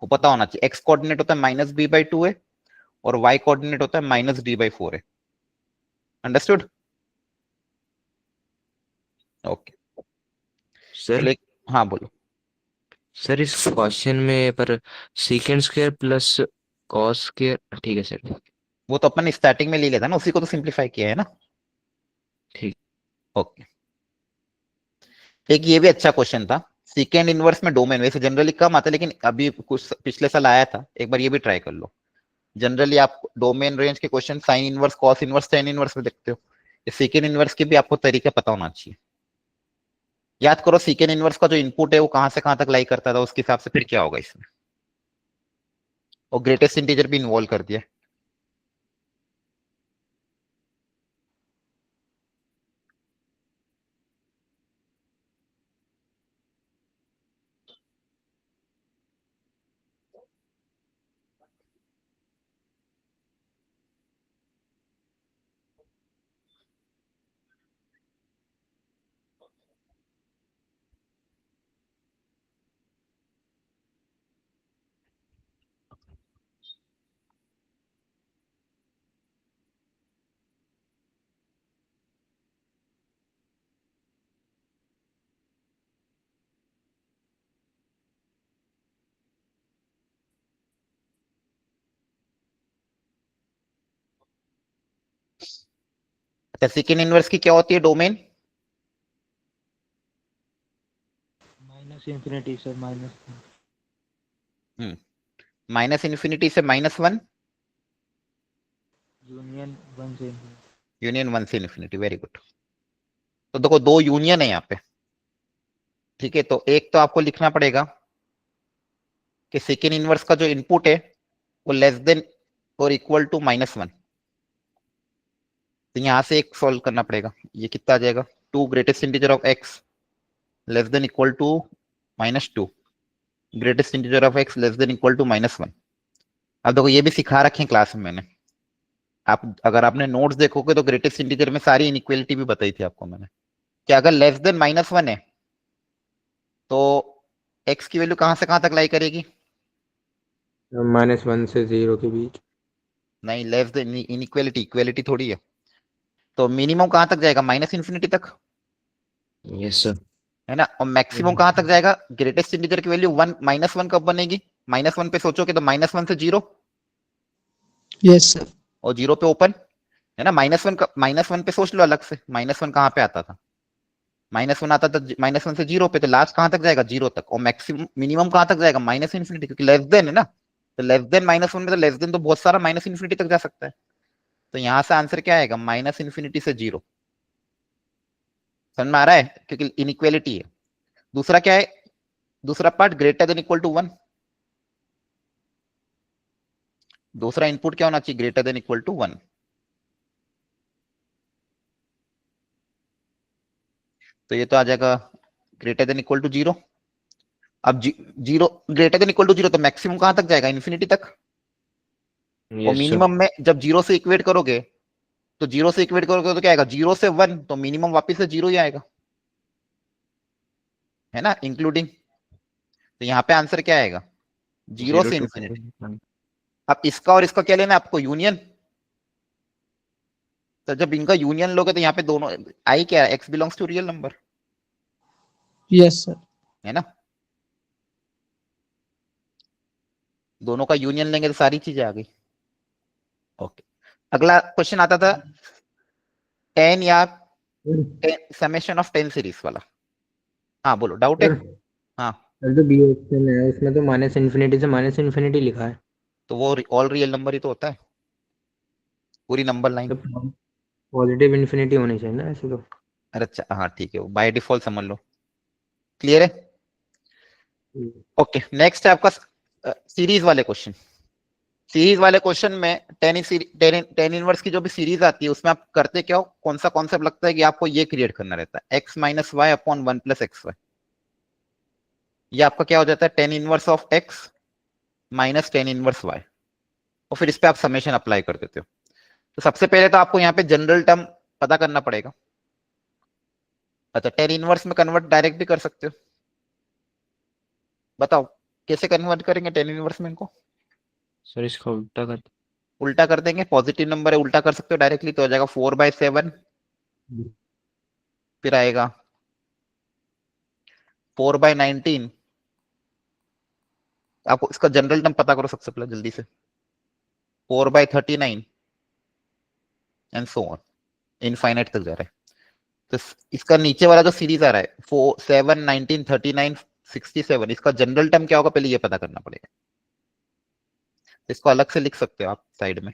Speaker 1: वो पता होना चाहिए। एक्स कोऑर्डिनेट होता है -b/2 है, और वाई कोऑर्डिनेट होता है -d/4 है। Understood, okay.
Speaker 7: सर
Speaker 1: चलिए, हाँ बोलो।
Speaker 7: सर इस क्वेश्चन में पर secant square plus cos square, ठीक है सर।
Speaker 1: वो तो अपन स्टार्टिंग में ले लेता ना, उसी को तो सिंप्लीफाई किया है ना।
Speaker 7: ठीक।
Speaker 1: ओके, एक ये भी अच्छा क्वेश्चन था, सीकेंड इनवर्स में डोमेन वैसे जनरली कम आता है, लेकिन अभी कुछ पिछले साल आया था, एक बार ये भी ट्राई कर लो। जनरली आप डोमेन रेंज के question sine inverse, cos inverse, ten inverse में देखते हो, ये सीकेंड इनवर्स के भी आपको तरीका पता होना चाहिए। याद करो सीकेंड इनवर्स का जो इनपुट है वो कहां से कहां तक लाई करता था, उसके हिसाब से फिर क्या होगा इसमें, और ग्रेटेस्ट इंटीजर भी इन्वॉल्व कर दिया। अच्छा, सेकेंड इनवर्स की क्या होती है डोमेन,
Speaker 2: -∞ सर, माइनस
Speaker 1: -∞ से -1,
Speaker 2: यूनियन 1 से
Speaker 1: यूनियन 1 से इन्फिनिटी। Very good. तो देखो दो यूनियन है यहाँ पे, ठीक है, तो एक तो आपको लिखना पड़ेगा कि सेकेंड इनवर्स का जो इनपुट है वो लेस देन और इक्वल टू -1, तो यहां से एक सॉल्व करना पड़ेगा। ये कितना आ जाएगा, 2 greatest integer of x less than equal to -2, greatest integer of x less than equal to -1। अब देखो ये भी सिखा रखे हैं क्लास में मैंने, आप अगर आपने नोट्स देखोगे तो ग्रेटेस्ट इंटीजर में सारी इनइक्वालिटी भी बताई थी आपको मैंने, कि अगर लेस देन -1 है तो x की वैल्यू कहां से कहां तक लाई करेगी,
Speaker 4: -1 से 0 के बीच।
Speaker 1: नहीं, लेस देन इनइक्वालिटी, इक्वालिटी थोड़ी है, तो मिनिमम कहां तक जाएगा, -∞ तक,
Speaker 7: यस सर।
Speaker 1: है ना। और मैक्सिमम कहां तक जाएगा, ग्रेटेस्ट इंटीजर की वैल्यू 1 -1 कब बनेगी, -1 पे सोचोगे तो -1 से 0,
Speaker 6: यस सर।
Speaker 1: और 0 पे ओपन, है ना। -1 पे सोच लो अलग से, -1 कहां पे आता था, -1 आता था -1 से 0 पे, तो लास्ट कहां तक जाएगा, 0 तक, और मैक्सिमम मिनिमम कहां तक जाएगा, -∞, क्योंकि लेस देन है ना, तो लेस देन -1 में तो लेस देन तो बहुत सारा -∞ तक जा सकता है, तो यहां से आंसर क्या आएगा, -∞ से 0। समझ में आ रहा है, क्योंकि इनइक्वालिटी है। दूसरा क्या है, दूसरा part greater than equal to 1, दूसरा इनपुट क्या होना चाहिए, ग्रेटर देन इक्वल टू 1। तो ये तो आ जाएगा ग्रेटर देन इक्वल टू 0। अब 0 ग्रेटर देन इक्वल टू 0, तो मैक्सिमम कहां तक जाएगा, इन्फिनिटी तक, और
Speaker 7: यस सर।
Speaker 1: मिनिमम में जब 0 से इक्वेट करोगे, तो 0 से इक्वेट करोगे तो क्या आएगा, 0 से 1, तो मिनिमम वापस से 0 ही आएगा, है ना, इंक्लूडिंग। तो यहाँ पे आंसर क्या आएगा, 0
Speaker 7: 0
Speaker 1: से
Speaker 7: टू
Speaker 1: इन्फिनिटी। अब इसका और इसका क्या लेना है आपको, यूनियन। तो जब इनका यूनियन लोगे तो यहाँ पे दोनों आई क्या है, x belongs to real number,
Speaker 6: yes sir.
Speaker 1: है ना। दोनों का यूनियन लेंगे तो सारी चीजें आ गई। ओके, अगला क्वेश्चन आता था 10 या समेशन ऑफ 10 सीरीज वाला। हाँ बोलो, डाउट है। हाँ,
Speaker 4: सर जो बी ऑप्शन है उसमें तो माइनस इन्फिनिटी से माइनस इन्फिनिटी लिखा है।
Speaker 1: तो वो ऑल रियल नंबर ही तो होता है, पूरी नंबर लाइन।
Speaker 4: तो पॉजिटिव इन्फिनिटी होनी चाहिए ना ऐसे तो।
Speaker 1: अरे अच्छा, हाँ ठीक है, बाय डिफॉल्ट समझ लो। क्लियर है। ओके, नेक्स्ट है आपका सीरीज वाले क्वेश्चन। सीरीज वाले क्वेश्चन में टेन इनवर्स की जो भी सीरीज आती है उसमें आप करते क्या हो, कौन सा कॉन्सेप्ट लगता है कि आपको ये क्रिएट करना रहता है, x minus y upon 1 plus x y. ये आपका क्या हो जाता है, tan inverse of x minus tan inverse y, और फिर इस पे आप समेशन अप्लाई कर देते हो। तो सबसे पहले तो आपको यहाँ पे जनरल टर्म पता करना पड़ेगा। अच्छा, टेन इनवर्स में कन्वर्ट डायरेक्ट भी कर सकते हो, बताओ कैसे कन्वर्ट करेंगे टेन इनवर्स में इनको।
Speaker 7: सर इसका उल्टा कर।
Speaker 1: उल्टा कर देंगे, पॉजिटिव नंबर है, उल्टा कर सकते हो डायरेक्टली, तो हो जाएगा 4/7, फिर आएगा 4/19। आपको इसका जनरल टर्म पता करो सबसे पहले जल्दी से, 4/39 एंड सो ऑन, इनफाइनाइट तक जा रहा है। तो इसका नीचे वाला जो सीरीज आ रहा है 4 7 19 39 67, इसका जनरल टर्म क्या होगा पहले ये पता करना पड़ेगा। इसको अलग से लिख सकते हो आप साइड में,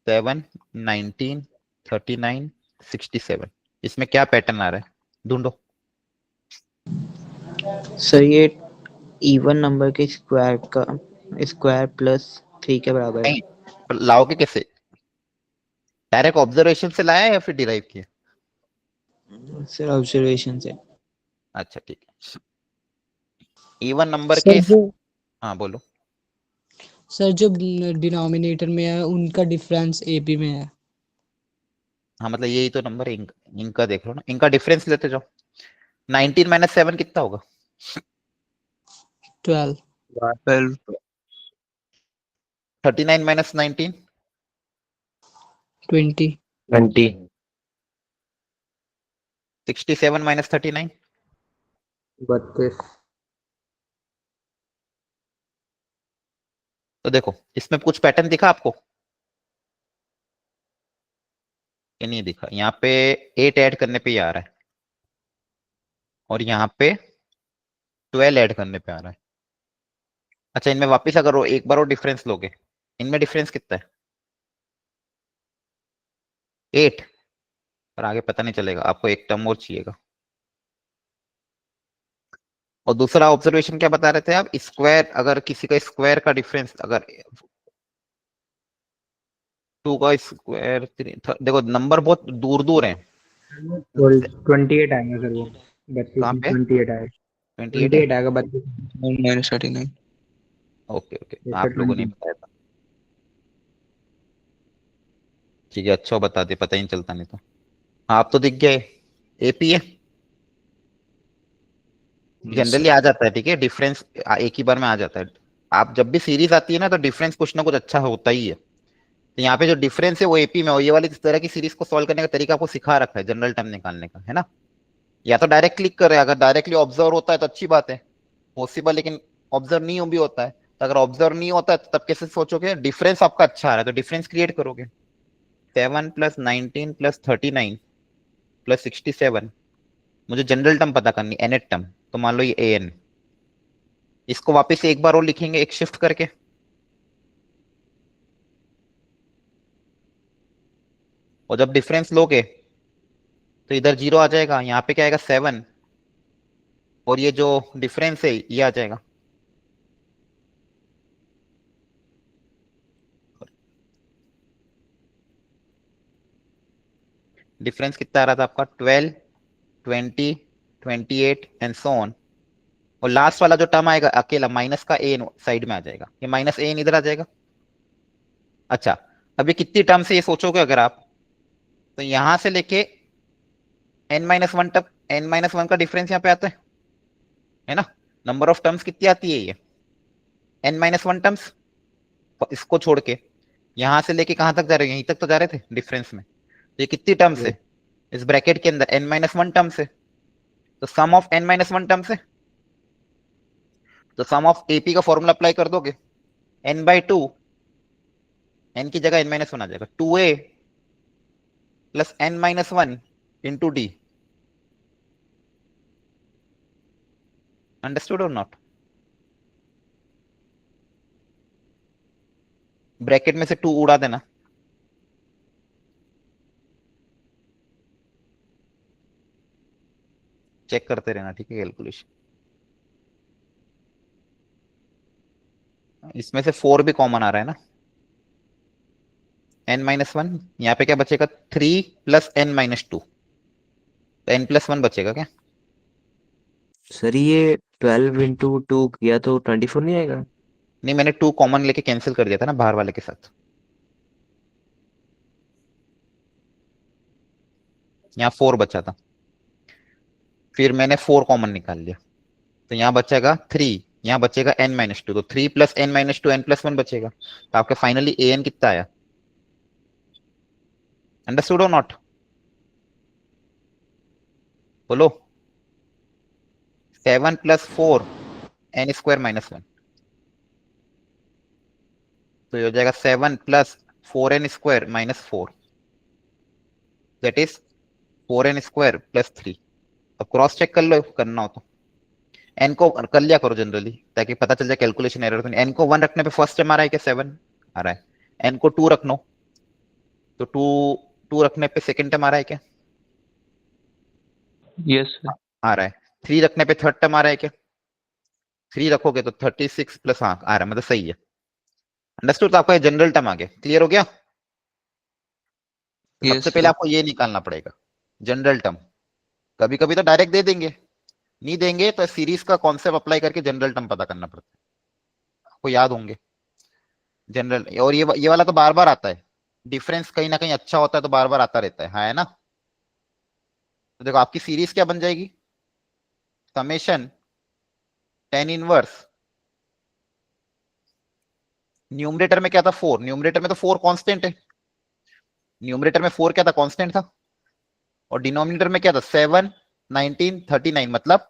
Speaker 1: 7 19 39 67। इसमें क्या पैटर्न आ रहा है ढूंढो।
Speaker 2: सर ये इवन नंबर के स्क्वायर का स्क्वायर प्लस 3 के बराबर है।
Speaker 1: नहीं, पर लाओगे कैसे, डायरेक्ट ऑब्जर्वेशन से लाया या फिर डिराइव किया।
Speaker 2: सर ऑब्जर्वेशन से।
Speaker 1: अच्छा ठीक है, इवन नंबर
Speaker 6: सर
Speaker 1: के,
Speaker 6: जो
Speaker 1: हाँ बोलो।
Speaker 6: सर जो डिनोमिनेटर में है उनका डिफरेंस एपी में है।
Speaker 1: हाँ मतलब यही तो नंबर है, इनका देख लो ना, इनका डिफरेंस लेते जाओ। 19 माइनस 7 कितना होगा,
Speaker 6: 12।
Speaker 1: 39 माइनस 19
Speaker 6: 20।
Speaker 7: 20।
Speaker 1: 67 माइनस 39
Speaker 4: 32।
Speaker 1: तो देखो इसमें कुछ पैटर्न दिखा आपको कि नहीं दिखा। यहाँ पे 8 ऐड करने पे ये आ रहा है, और यहाँ पे 12 ऐड करने पे आ रहा है। अच्छा, इनमें वापस अगर वो एक बार और डिफरेंस लोगे, इनमें डिफरेंस कितना है, 8। पर आगे पता नहीं चलेगा, आपको एक टर्म और चाहिएगा। और दूसरा ऑब्जर्वेशन क्या बता रहे थे आप, स्क्वायर, अगर किसी का स्क्वायर का डिफरेंस, अगर 2 का स्क्वायर, देखो नंबर बहुत दूर दूर है।
Speaker 4: 28 आएगा सर वो। 32
Speaker 1: कहाँ
Speaker 4: में
Speaker 1: पे
Speaker 4: 28 आएगा।
Speaker 1: 28 है।
Speaker 4: 28 आएगा 32
Speaker 6: माइनस 39।
Speaker 1: ओके ओके,
Speaker 4: में
Speaker 1: आप लोगों ने
Speaker 4: 20।
Speaker 1: बताया था, ठीक है, अच्छा बता दे, पता ही नहीं चलता नहीं तो। हाँ, आप तो दिख गए, एपी है, जनरली आ जाता है, ठीक है, डिफरेंस एक ही बार में आ जाता है। आप जब भी सीरीज आती है ना तो डिफरेंस कुछ ना कुछ अच्छा होता ही है। तो यहाँ पे जो डिफरेंस है वो एपी में, और ये वाली इस तरह की सीरीज को सॉल्व करने का तरीका आपको सिखा रखा है जनरल टर्म निकालने का, है ना। या तो डायरेक्ट क्लिक करे, अगर डायरेक्टली ऑब्जर्व होता है तो अच्छी बात है, पॉसिबल, लेकिन ऑब्जर्व नहीं हो भी होता है, तो अगर ऑब्जर्व नहीं होता है तो तब कैसे सोचोगे, डिफरेंस आपका अच्छा आ रहा है तो डिफरेंस क्रिएट करोगे। 7 प्लस 19 प्लस 39 प्लस 67, मुझे जनरल टर्म पता करनी, एनेट टर्म, तो मान लो ये एन, इसको वापस से एक बार और लिखेंगे एक शिफ्ट करके, और जब डिफरेंस लोगे तो इधर 0 आ जाएगा, यहाँ पे क्या आएगा 7, और ये जो डिफरेंस है ये आ जाएगा। डिफरेंस कितना आ रहा था आपका, 12 20 28 एंड सो ऑन, और लास्ट वाला जो टर्म आएगा अकेला माइनस का एन साइड में आ जाएगा, ये माइनस एन इधर आ जाएगा। अच्छा, अब ये कितनी टर्म से ये सोचोगे अगर आप, तो यहां से लेके n-1 तक, n-1 का डिफरेंस यहाँ पे आता है ना। नंबर ऑफ टर्म्स कितनी आती है ये? n-1 टर्म्स, इसको छोड़ के यहां से लेके कहां तक जा रहे हैं? यहीं तक तो जा रहे थे डिफरेंस में। तो ये कितनी टर्म्स है इस ब्रैकेट के अंदर? n-1 टर्म्स है। तो सम ऑफ n-1 टर्म्स है, तो सम ऑफ एपी का फॉर्मूला अप्लाई कर दोगे, n/2, n की जगह n-1 आ जाएगा, 2a plus n-1 into D. Understood और नॉट? ब्रैकेट में से 2 उड़ा देना। चेक करते रहना, ठीक है, कैलकुलेशन। इसमें से 4 भी कॉमन आ रहा है ना, n-1, यहाँ पे क्या बचेगा? 3 प्लस n-2, तो n+1 बचेगा क्या?
Speaker 7: सर ये 12 × 2 किया तो 24 नहीं आएगा?
Speaker 1: नहीं, मैंने 2 कॉमन लेके कैंसिल कर दिया था ना बाहर वाले के साथ। यहाँ 4 बचा था, फिर मैंने 4 कॉमन निकाल लिया, तो यहाँ बचेगा 3, यहाँ बचेगा n-2, तो 3 प्लस n-2 n+1 बचेगा। तो आपका फाइनली an कितना आया? अंडरस्टूड और नॉट? बोलो। 7 + 4 n² - 1, तो ये हो जाएगा 7 + 4n² - 4, दैट इज 4n² + 3। अब क्रॉस चेक कर लो करना हो तो, n को कर लिया करो जनरली, ताकि पता चल जाए कैलकुलेशन एरर तो नहीं। n को 1 रखने पे फर्स्ट टाइम आ रहा है क्या? 7 आ रहा है। n को 2 रखना, तो 2 रखने पे सेकंड टाइम आ रहा है क्या?
Speaker 8: Yes sir.
Speaker 1: आ रहा है। 3 रखने पे थर्ड टाइम आ रहा है क्या? 3 रखोगे तो 36 प्लस, हाँ आ रहा है, मतलब सही है। अंडरस्टूड? तो आपका जनरल टर्म आ गया, क्लियर हो गया? तो
Speaker 8: यस
Speaker 1: सबसे पहले
Speaker 8: सर।
Speaker 1: आपको ये निकालना पड़ेगा जनरल टर्म। कभी कभी तो डायरेक्ट दे देंगे, नहीं देंगे तो सीरीज का कॉन्सेप्ट अप्लाई करके जनरल टर्म पता करना पड़ता है, आपको याद होंगे जनरल। और ये वाला तो बार बार आता है, डिफरेंस कहीं ना कहीं अच्छा होता है तो बार बार आता रहता है, हाँ है ना? तो देखो आपकी सीरीज क्या बन जाएगी? समेशन tan इनवर्स, न्यूमरेटर में क्या था? 4, न्यूमरेटर में तो 4 कांस्टेंट है, न्यूमरेटर में 4 क्या था? कांस्टेंट था। और डिनोमिनेटर में क्या था? 7, 19, 39, मतलब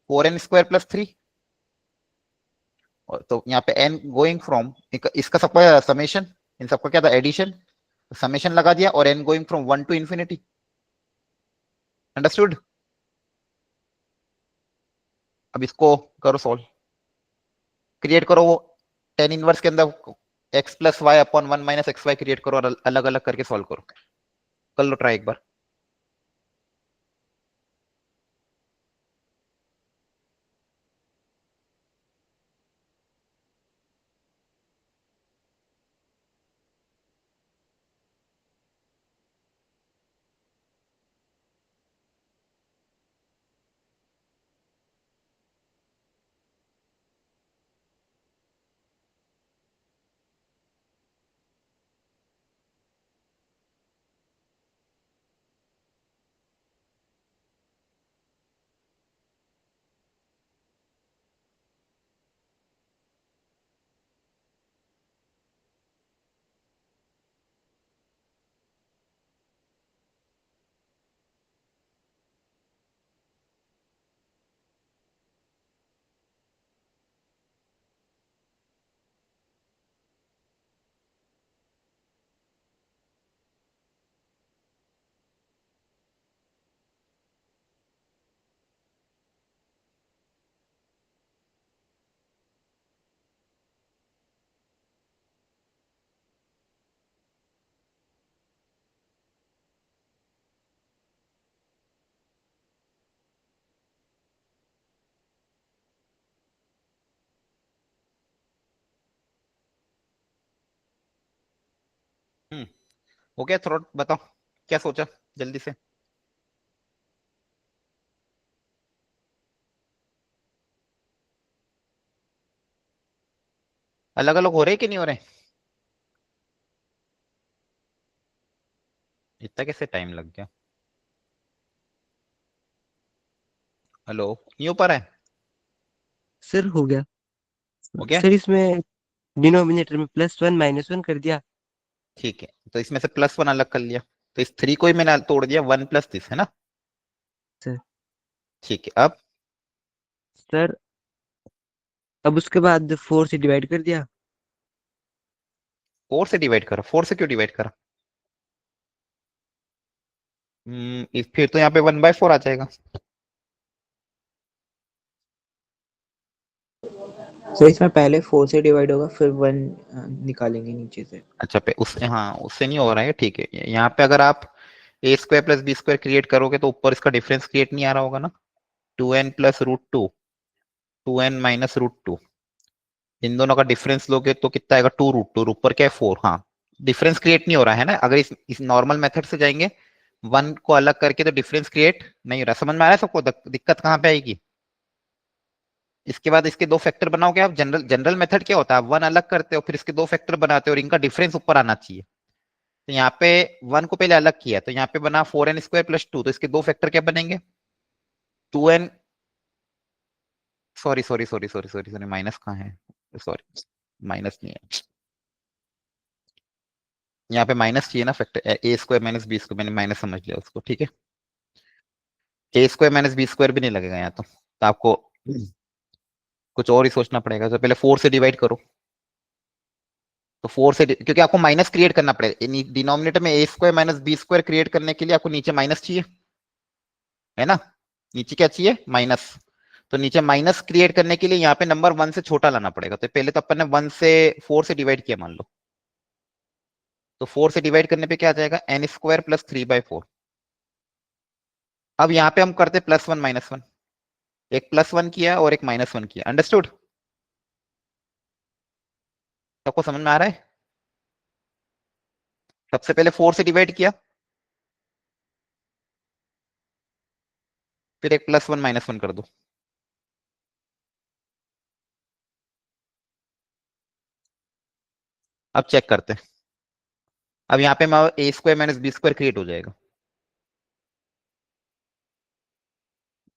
Speaker 1: 4n² + 3। तो यहाँ पे n गोइंग फ्रॉम, इसका सबका समेशन, इन सबका क्या था? एडिशन। समेशन लगा दिया, और n going from 1 to infinity। Understood? अब इसको करो सॉल्व, क्रिएट करो वो tan इनवर्स के अंदर x + y/1 - xy क्रिएट करो, और अलग अलग करके सॉल्व करो। कर लो ट्राई एक बार। हम्म, हो गया? थोड़ा बताओ क्या सोचा जल्दी से। अलग अलग हो रहे कि नहीं हो रहे? इतना कैसे टाइम लग गया? हेलो, नहीं हो पा रहा है?
Speaker 8: सर हो गया।
Speaker 1: हो गया?
Speaker 8: सर इसमें डिनोमिनेटर में +1 -1 कर दिया।
Speaker 1: ठीक है, तो इसमें से +1 अलग कर लिया, तो इस 3 को ही मैंने तोड़ दिया, 1 + दिस, है ना?
Speaker 8: सर
Speaker 1: ठीक है, अब
Speaker 8: सर अब उसके बाद 4 से डिवाइड कर दिया।
Speaker 1: 4 से डिवाइड करा? 4 से क्यों डिवाइड करा? फिर तो यहाँ पे 1/4 आ जाएगा।
Speaker 2: सर इसमें पहले 4 से डिवाइड होगा, फिर 1 निकालेंगे नीचे से।
Speaker 1: अच्छा, पे उस, हाँ, उससे नहीं हो रहा है, ठीक है। यहाँ पे अगर आप a² + b² क्रिएट करोगे तो ऊपर इसका डिफरेंस क्रिएट नहीं आ रहा होगा ना? 2n + √2, 2n - √2, इन दोनों का डिफरेंस लोगे तो कितना आएगा? 2√2, ऊपर क्या है? 4। हाँ, डिफरेंस क्रिएट नहीं हो रहा है ना? अगर इस नॉर्मल मेथड से जाएंगे, 1 को अलग करके, तो डिफरेंस क्रिएट नहीं हो रहा। समझ में आ रहा है सबको? दिक्कत कहाँ पे आएगी? इसके बाद इसके 2 फैक्टर बनाओगे आप। जनरल जनरल मेथड क्या होता है? आप 1 अलग करते हो, फिर इसके 2 फैक्टर बनाते हो, और इनका डिफरेंस ऊपर आना चाहिए। तो यहाँ पे 1 को पहले अलग किया, तो यहाँ पे बना 4n² + 2, तो इसके 2 फैक्टर क्या बनेंगे? 2n, sorry sorry sorry sorry sorry sorry, minus कहाँ है? सॉरी, माइनस नहीं है यहाँ पे, माइनस चाहिए ना फैक्टर। a² - b², मैंने माइनस समझ लिया उसको, ठीक है। a² - b² भी नहीं लगेगा यहाँ तो आपको कुछ और ही सोचना पड़ेगा। तो पहले 4 से डिवाइड करो, तो 4 से क्योंकि आपको माइनस क्रिएट करना पड़ेगा डिनोमिनेटर में। a² - b² क्रिएट करने के लिए आपको नीचे माइनस चाहिए, है ना? नीचे क्या चाहिए? माइनस। तो नीचे माइनस क्रिएट करने के लिए यहाँ पे नंबर 1 से छोटा लाना पड़ेगा। तो पहले तो अपन ने 1 से 4 से डिवाइड किया, मान लो, तो 4 से डिवाइड करने पे क्या आ जाएगा? n² + 3/4। अब यहाँ पे हम करते +1 - 1, एक +1 किया और एक -1 किया। अंडरस्टूड? सबको समझ में आ रहा है? सबसे पहले 4 से डिवाइड किया, फिर एक +1 - 1 कर दो। अब चेक करते हैं। अब यहाँ पे a² - b² क्रिएट हो जाएगा।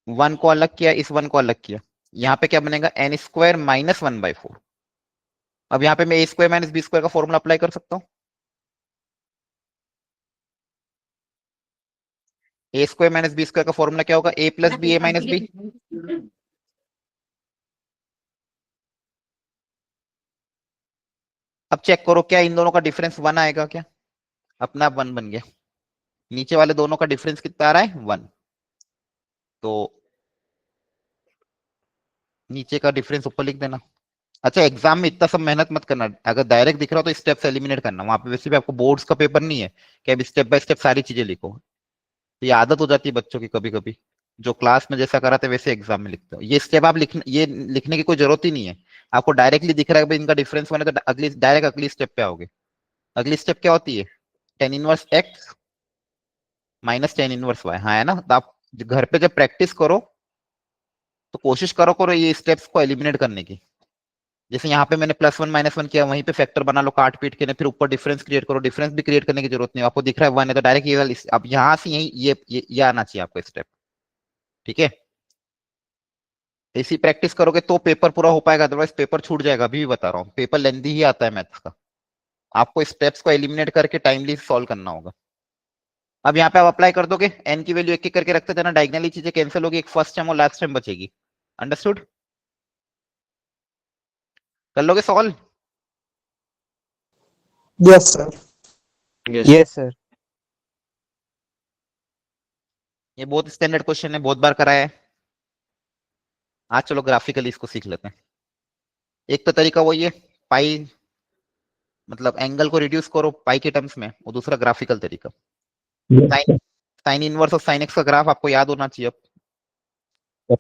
Speaker 1: 1 को अलग किया, इस 1 को अलग किया, यहाँ पे क्या बनेगा? n² - 1/4। अब यहाँ पे मैं a² - b² का फॉर्मूला अप्लाई कर सकता हूँ। a² - b² का फॉर्मूला क्या होगा? a + b, a - b। अब चेक करो, क्या इन दोनों का डिफरेंस 1 आएगा क्या? अपना आप 1 बन गया। नीचे वाले दोनों का डिफरेंस कितना आ रहा है? 1। तो नीचे का डिफरेंस ऊपर लिख देना। अच्छा, एग्जाम में इतना सब मेहनत मत करना, अगर डायरेक्ट दिख रहा हो तो स्टेप्स एलिमिनेट करना। वहां पे वैसे भी आपको बोर्ड्स का पेपर नहीं है कि अब स्टेप बाय स्टेप सारी चीजें लिखो। तो ये आदत हो जाती है बच्चों की कभी कभी, जो क्लास में जैसा कराते वैसे एग्जाम में लिखते हो। ये स्टेप आप ये लिखने की कोई जरूरत ही नहीं है। आपको डायरेक्टली दिख रहा है भाई इनका डिफरेंस बने, तो अगली डायरेक्ट अगली स्टेप पे आओगे। अगली स्टेप क्या होती है? tan−1x - tan−1y। हाँ, है ना? तो आप घर पे जब प्रैक्टिस करो तो कोशिश करो करो ये स्टेप्स को एलिमिनेट करने की। जैसे यहाँ पे मैंने +1 - 1 किया, वहीं पे फैक्टर बना लो काट पीट के, फिर ऊपर डिफरेंस क्रिएट करो। डिफरेंस भी क्रिएट करने की जरूरत नहीं है, आपको दिख रहा है 1 है तो डायरेक्ट ये वाला अब यहाँ से यही ये आना चाहिए आपको स्टेप, ठीक है? ऐसी प्रैक्टिस करोगे तो पेपर पूरा हो पाएगा, अदरवाइज पेपर छूट जाएगा। अभी भी बता रहा हूँ, पेपर लेंदी ही आता है मैथ्स का। आपको स्टेप्स को एलिमिनेट करके टाइमली सॉल्व करना होगा। अब यहाँ पे आप अप्लाई कर दोगे, एन की वैल्यू एक एक करके रखते जाना, डायगनली चीजें कैंसिल होगी, एक फर्स्ट टाइम और लास्ट टाइम बचेगी। अंडरस्टूड? कर लोगे solve?
Speaker 2: Yes sir.
Speaker 7: Yes.
Speaker 8: Yes sir.
Speaker 1: ये बहुत स्टैंडर्ड क्वेश्चन है, बहुत बार कराया है। आज चलो ग्राफिकली इसको सीख लेते हैं। एक तो तरीका वही है, पाई, मतलब एंगल को रिड्यूस करो पाई के टर्म्स में, और दूसरा ग्राफिकल तरीका। साइन साइन इनवर्स और साइन एक्स का ग्राफ आपको याद होना चाहिए। अब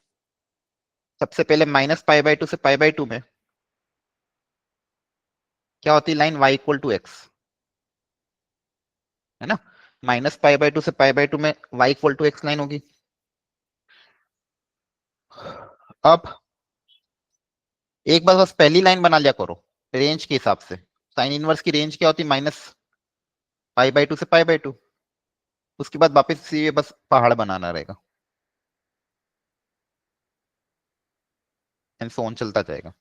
Speaker 1: सबसे पहले -π/2 से π/2 में क्या होती है लाइन? y = x, है ना? -π/2 से π/2 में y = x लाइन होगी। अब एक बार बस पहली लाइन बना लिया करो रेंज के हिसाब से। साइन इनवर्स की रेंज क्या होती है? -π/2 से π/2। उसके बाद वापस ये बस पहाड़ बनाना रहेगा। एंड सो ऑन चलता जाएगा।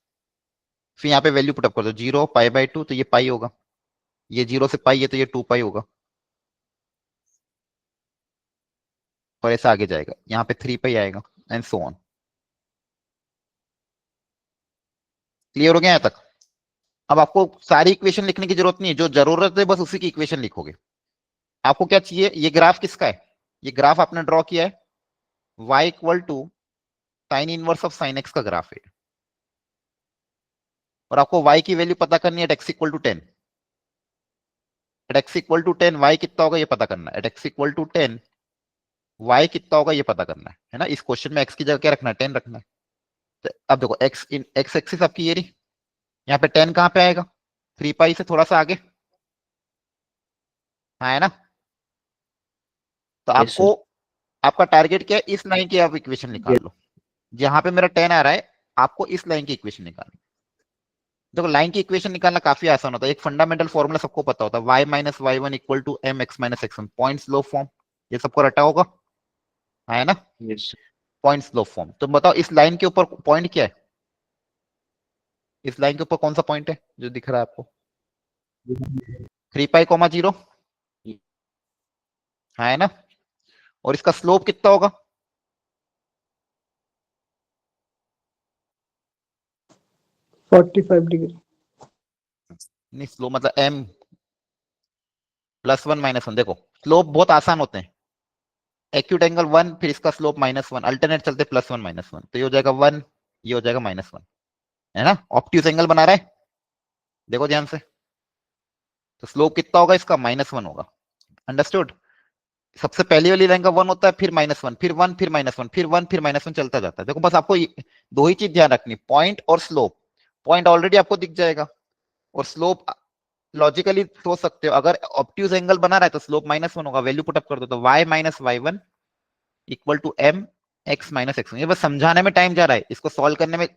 Speaker 1: फिर यहाँ पे वैल्यू पुटअप कर दो, 0 π/2 तो ये पाई होगा, ये 0 से पाई है तो ये 2 पाई होगा, और ऐसा आगे जाएगा, यहाँ पे 3 पाई आएगा एंड सो ऑन। क्लियर हो गया यहाँ तक? अब आपको सारी इक्वेशन लिखने की जरूरत नहीं है, जो जरूरत है बस उसी की इक्वेशन लिखोगे। आपको क्या चाहिए, ये ग्राफ किसका है, ये ग्राफ आपने ड्रॉ किया है, y equal to sine inverse of sine x का ग्राफ है, और आपको y की वैल्यू पता करनी है at x equal to 10। At x equal to 10 y कितना होगा ये पता करना है, at x equal to 10 y कितना होगा ये पता करना है ना। इस क्वेश्चन में x की जगह क्या रखना है, 10 रखना है। तो अब देखो x इन x एक्सिस आपकी ये रही, यहाँ पे 10 कहाँ पे आएगा, 3 पाई से थोड़ा सा आगे, हाँ है ना। तो
Speaker 7: Yes,
Speaker 1: आपको आपका टारगेट क्या है, इस लाइन की आप इक्वेशन निकाल लो, जहां पे मेरा 10 आ रहा है आपको इस लाइन की इक्वेशन निकालनी। देखो लाइन की इक्वेशन निकालना काफी आसान होता है, एक फंडामेंटल फॉर्मूला सबको पता होता है, y minus y one equal to m x minus x one, points लो फॉर्म, ये सबको रटा होगा, हाँ है ना,
Speaker 7: yes,
Speaker 1: पॉइंट्स लो फॉर्म। तो बताओ इस लाइन के ऊपर पॉइंट क्या है, इस लाइन के ऊपर कौन सा पॉइंट है जो दिख रहा है आपको, 3 पाई कॉमा 0, हाँ है ना, और इसका स्लोप कितना होगा,
Speaker 6: 45 डिग्री।
Speaker 1: नहीं स्लोप मतलब m +1 -1। देखो स्लोप बहुत आसान होते हैं, एक्यूट एंगल 1 फिर इसका स्लोप -1, अल्टरनेट चलते +1 -1, तो ये हो जाएगा 1, ये हो जाएगा -1, है ना। ऑब्ट्यूज एंगल बना रहा है, देखो ध्यान से, तो स्लोप कितना होगा इसका, -1 होगा, अंडरस्टूड। सबसे पहली वाली लाइन का 1 होता है, फिर -1, फिर 1, फिर -1, फिर 1, फिर -1 चलता जाता है। देखो बस आपको दो ही चीज ध्यान रखनी, पॉइंट और स्लोप। पॉइंट ऑलरेडी आपको दिख जाएगा, और स्लोप लॉजिकली सोच सकते हो, अगर ऑब्ट्यूज एंगल बना रहा है तो स्लोप -1 होगा, वैल्यू पुटअप कर दो, तो y minus y one equal to m x minus x. ये बस समझाने में टाइम जा रहा है, इसको सॉल्व करने में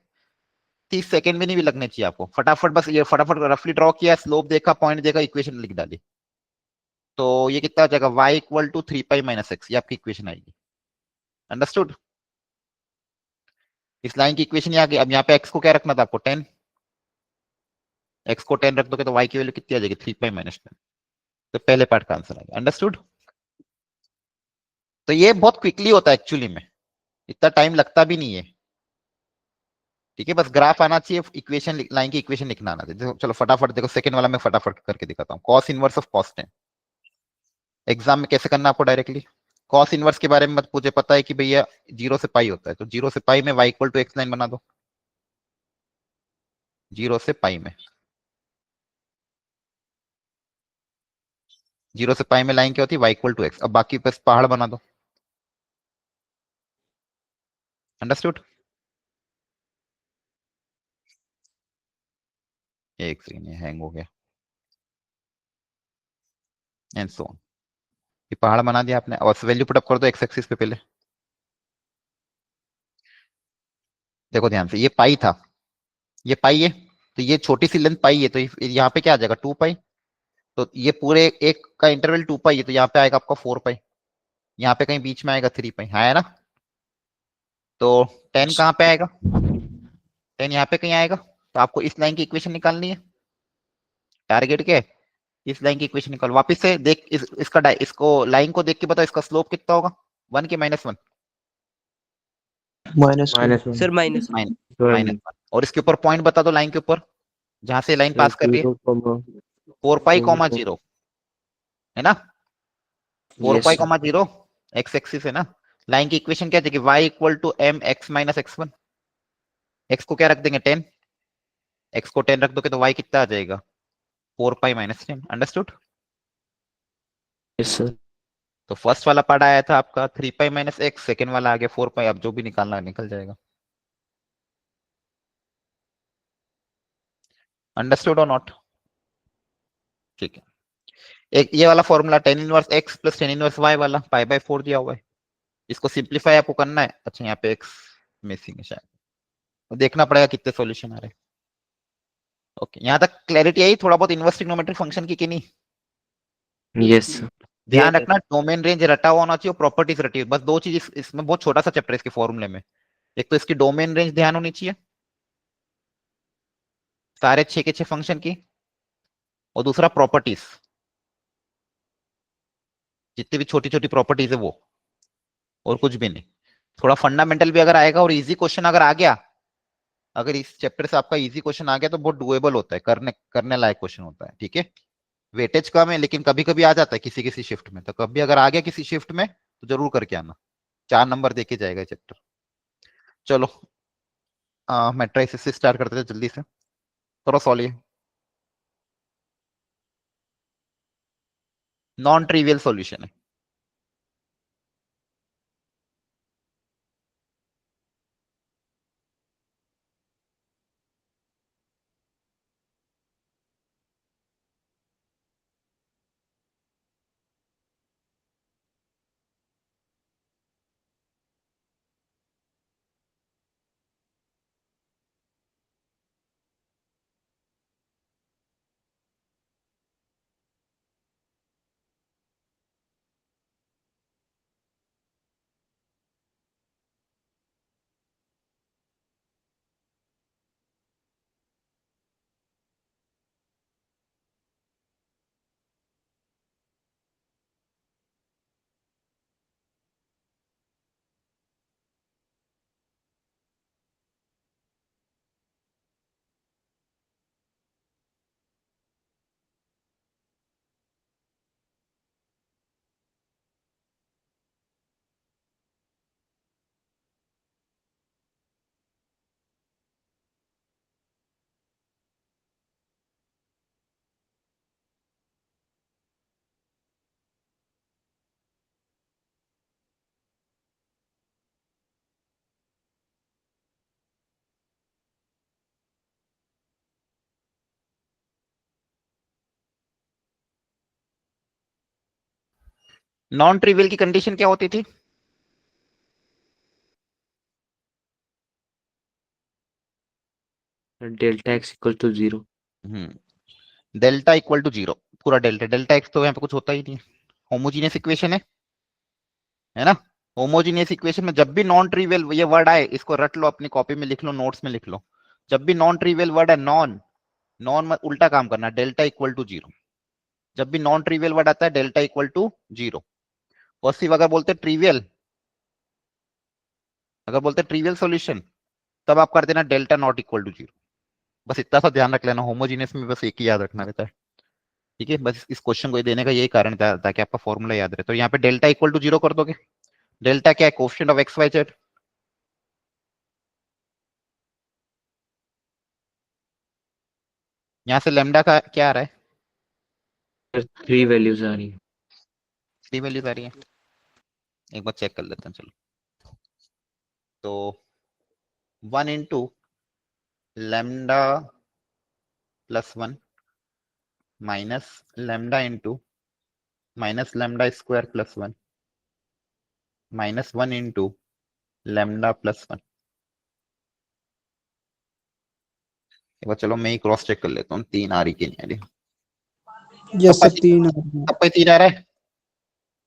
Speaker 1: 30 सेकंड भी नहीं भी लगने चाहिए आपको, फटाफट बस ये फटाफट रफली ड्रॉ किया, स्लोप देखा, पॉइंट देखा, इक्वेशन लिख डाली, तो ये कितना हो जाएगा, y equal to 3 pi minus x, ये आपकी इक्वेशन आएगी, अंडरस्टूड। इस लाइन की इक्वेशन ये आ गई। अब यहाँ पे x को क्या रखना था आपको, 10, x को 10 रख दोगे तो y की वैल्यू कितनी आ जाएगी, 3 पाई माइनस 10, तो पहले पार्ट का आंसर आएगा, अंडरस्टूड। तो ये बहुत क्विकली होता है एक्चुअली में, इतना टाइम लगता भी नहीं है, ठीक है, बस ग्राफ आना चाहिए, इक्वेशन लाइन की इक्वेशन लिखना आना चाहिए। चलो फटाफट देखो, सेकंड वाला मैं फटाफट करके दिखाता हूँ, cos inverse of cos 10। Exam में कैसे करना आपको डायरेक्टली, कॉस इनवर्स के बारे में मुझे पता है कि भैया 0 से पाई होता है, तो 0 से पाई में y equal to x line बना दो, 0 से पाई में, 0 से पाई में लाइन क्या होती है, y इक्वल टू एक्स। अब बाकी बस पहाड़ बना दो, अंडरस्टूड। एक सेकंड हैंग हो गया, एंड सो ऑन, ये पहाड़ बना दिया आपने, और वैल्यू पुट अप कर दो एक्स एक्सिस पे पहले। देखो ध्यान से, ये पाई था, ये पाई है, तो ये छोटी सी लेंथ पाई है, तो यहाँ पे क्या आ जाएगा 2 पाई, तो ये पूरे एक का इंटरवल 2 पाई है, तो यहाँ पे आएगा आपका 4 पाई, यहाँ पे कहीं बीच में आएगा 3 पाई, हाँ है ना। तो 10 कहाँ पे आएगा, 10 यहाँ पे कहीं आएगा, तो आपको इस लाइन की इक्वेशन निकालनी है, टारगेट क्या है, इस लाइन की इक्वेशन निकाल, वापस से देख, इसको लाइन को देख के बताओ इसका स्लोप कितना होगा, 1 के -1,
Speaker 4: -1
Speaker 8: सर माइनस
Speaker 1: -1, और इसके ऊपर पॉइंट बता दो लाइन के ऊपर जहां से लाइन पास कर रही है, 4 पाई कॉमा 0, है ना, 4 पाई कॉमा 0 एक्स एक्सिस है ना। लाइन की इक्वेशन क्या है, y equal to m x minus x one, x को क्या रख देंगे 10, एक्स को 10 रख दोगे तो y कितना आ जाएगा, 4 pi minus 10, understood.
Speaker 7: yes, sir.
Speaker 1: तो फर्स्ट वाला पार्ट आया था आपका 3 पाई माइनस एक्स, सेकेंड वाला आ गया 4 पाई, अब जो भी निकालना निकल जाएगा, अंडरस्टूड और नॉट, ठीक है। एक ये वाला formula tan inverse x plus tan inverse y वाला π/4 दिया हुआ है, इसको सिंप्लीफाई आपको करना है। अच्छा यहाँ पे x मिसिंग है शायद, तो देखना पड़ेगा कितने सॉल्यूशन आ रहे हैं। ओके, यहाँ तक क्लैरिटी आई थोड़ा बहुत इनवर्स ट्रिग्नोमेट्रिक फंक्शन की कि नहीं।
Speaker 7: Yes, sir.
Speaker 1: ध्यान रखना डोमेन रेंज रटा हुआ होना चाहिए और प्रॉपर्टीज रटी हुई, बस दो चीज इसमें बहुत छोटा सा चैप्टर है इसके फॉर्मूले में, एक तो इसकी डोमेन रेंज ध्यान होनी चाहिए, सारे 6 के 6 फंक्शन की, और दूसरा प्रॉपर्टीज, जितनी भी छोटी छोटी प्रॉपर्टीज है वो, और कुछ भी नहीं। थोड़ा फंडामेंटल भी अगर आएगा और इजी क्वेश्चन अगर आ गया, अगर इस चैप्टर से आपका इजी क्वेश्चन आ गया तो बहुत डुएबल होता है, करने करने लायक क्वेश्चन होता है। ठीक है, वेटेज कम है लेकिन कभी कभी आ जाता है किसी किसी शिफ्ट में, तो कभी अगर आ गया किसी शिफ्ट में तो जरूर करके आना, 4 नंबर देके जाएगा चैप्टर। चलो मैट्रिसेस से स्टार्ट करते थे, जल्दी से करो सॉल्व। ये नॉन ट्रिवियल सॉल्यूशन है। नॉन ट्रिवियल की कंडीशन क्या होती थी?
Speaker 7: Delta x equal to 0।
Speaker 1: Delta equal to 0, पूरा डेल्टा, डेल्टा एक्स तो यहाँ पे कुछ होता ही नहीं, होमोजीनियस इक्वेशन है ना। होमोजीनियस इक्वेशन में जब भी नॉन ट्रिवियल ये वर्ड आए, इसको रट लो, अपनी कॉपी में लिख लो, नोट्स में लिख लो। जब भी नॉन ट्रिवियल वर्ड है, नॉन नॉन उल्टा काम करना, डेल्टा इक्वल टू 0। जब भी नॉन ट्रिवियल वर्ड आता है डेल्टा इक्वल टू 0। और सिर्फ अगर बोलते ट्रिवियल, अगर बोलते ट्रिवियल सॉल्यूशन, तब आप कर देना डेल्टा नॉट इक्वल टू 0। बस इतना सा ध्यान रख लेना, होमोजीनियस में बस एक ही याद रखना रहता है। ठीक है, बस इस क्वेश्चन को देने का यही कारण था, ताकि आपका फॉर्मूला याद रहे। तो यहाँ पे डेल्टा इक्वल टू 0 कर दोगे। डेल्टा क्या है? Coefficient of x y z. यहाँ से लेमडा का क्या आ रहा है?
Speaker 7: 3 वैल्यूज आ रही है।
Speaker 1: 3 वैल्यूज आ रही है, एक बार चेक कर लेते हैं। चलो, तो 1 into lambda plus 1 minus lambda into minus lambda square plus 1 minus 1 into lambda plus 1। एक बार चलो मैं ही क्रॉस चेक कर लेता हूँ, 3 आ रही कि नहीं आ रही।
Speaker 6: यस सर 3 आ रहा है।
Speaker 1: सबका 3 आ रहा है?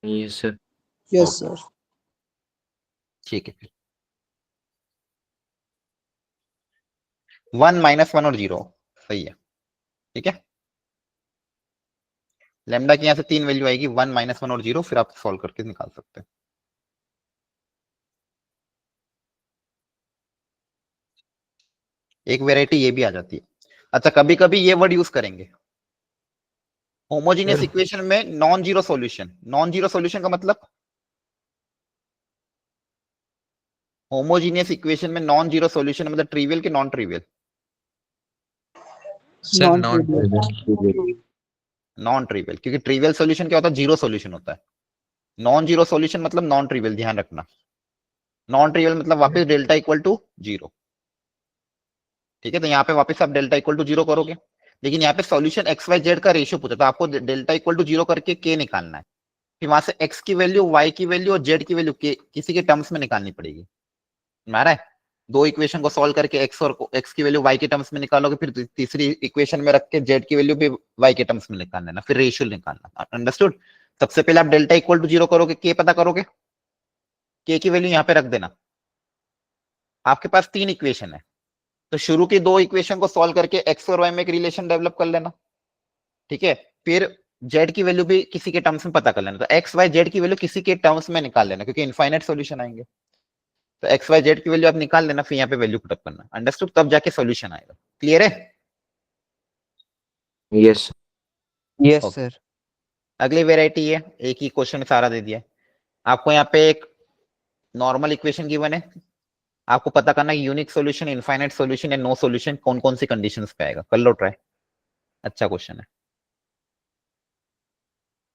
Speaker 7: Yes sir.
Speaker 6: Yes sir.
Speaker 1: ठीक है, 1 माइनस 1 और 0 सही है। ठीक है, लेमडा की यहाँ से 3 वैल्यू आएगी, 1 माइनस 1 और 0, फिर आप सॉल्व करके निकाल सकते हैं। एक वेराइटी ये भी आ जाती है। अच्छा, कभी कभी ये वर्ड यूज करेंगे होमोजीनियस इक्वेशन में, non zero solution. Non zero solution का मतलब, होमोजीनियस इक्वेशन में नॉन जीरो सॉल्यूशन मतलब ट्रिवियल के non trivial?
Speaker 3: Sir
Speaker 6: non
Speaker 3: non
Speaker 6: trivial.
Speaker 1: Non trivial, क्योंकि ट्रिवियल सॉल्यूशन क्या होता है? जीरो सॉल्यूशन होता है। नॉन जीरो सॉल्यूशन मतलब नॉन ट्रिवियल, ध्यान रखना। नॉन ट्रिवियल मतलब वापस डेल्टा इक्वल टू 0। ठीक है, तो यहाँ पे वापस आप डेल्टा इक्वल टू 0 करोगे, लेकिन यहाँ पे सॉल्यूशन एक्स वाई जेड का रेशियो पूछा, तो आपको डेल्टा इक्वल टू 0 करके के निकालना है। फिर वहां से एक्स की वैल्यू, वाई की वैल्यू और जेड की वैल्यू किसी के टर्म्स में निकालनी पड़ेगी। मारा है, दो इक्वेशन को सॉल्व करके एक्स और एक्स की वैल्यू वाई के टर्म्स में निकालोगे, फिर तीसरी इक्वेशन में रख के जेड की वैल्यू भी वाई के टर्म्स में निकाल लेना, फिर रेशियो निकालना। अंडरस्टूड? सबसे पहले आप डेल्टा इक्वल टू 0 करोगे, के पता करोगे, के की वैल्यू यहाँ पे रख देना। आपके पास 3 इक्वेशन है, तो शुरू की दो इक्वेशन को सॉल्व करके एक्स और वाई में एक रिलेशन डेवलप कर लेना, ठीक है। फिर जेड की वैल्यू भी किसी के टर्म्स में पता कर लेना, तो एक्स वाई जेड की वैल्यू किसी के टर्म्स में निकाल लेना, क्योंकि इनफाइनाइट सॉल्यूशन आएंगे। तो एक्स वाई जेड की वैल्यू आप निकाल लेना, फिर यहाँ पे वैल्यू पुटअप करना, अंडरस्टूड, तब जाके सॉल्यूशन आएगा। क्लियर है?
Speaker 7: यस।
Speaker 8: Yes
Speaker 1: Okay.
Speaker 8: सर।
Speaker 1: अगली वेराइटी है, एक ही क्वेश्चन में सारा दे दिया है आपको। यहाँ पे एक नॉर्मल इक्वेशन गिवन है, आपको पता करना है यूनिक सॉल्यूशन, इनफाइनाइट सॉल्यूशन या नो सॉल्यूशन कौन कौन सी कंडीशंस पे आएगा। कर लो ट्राई, अच्छा क्वेश्चन है।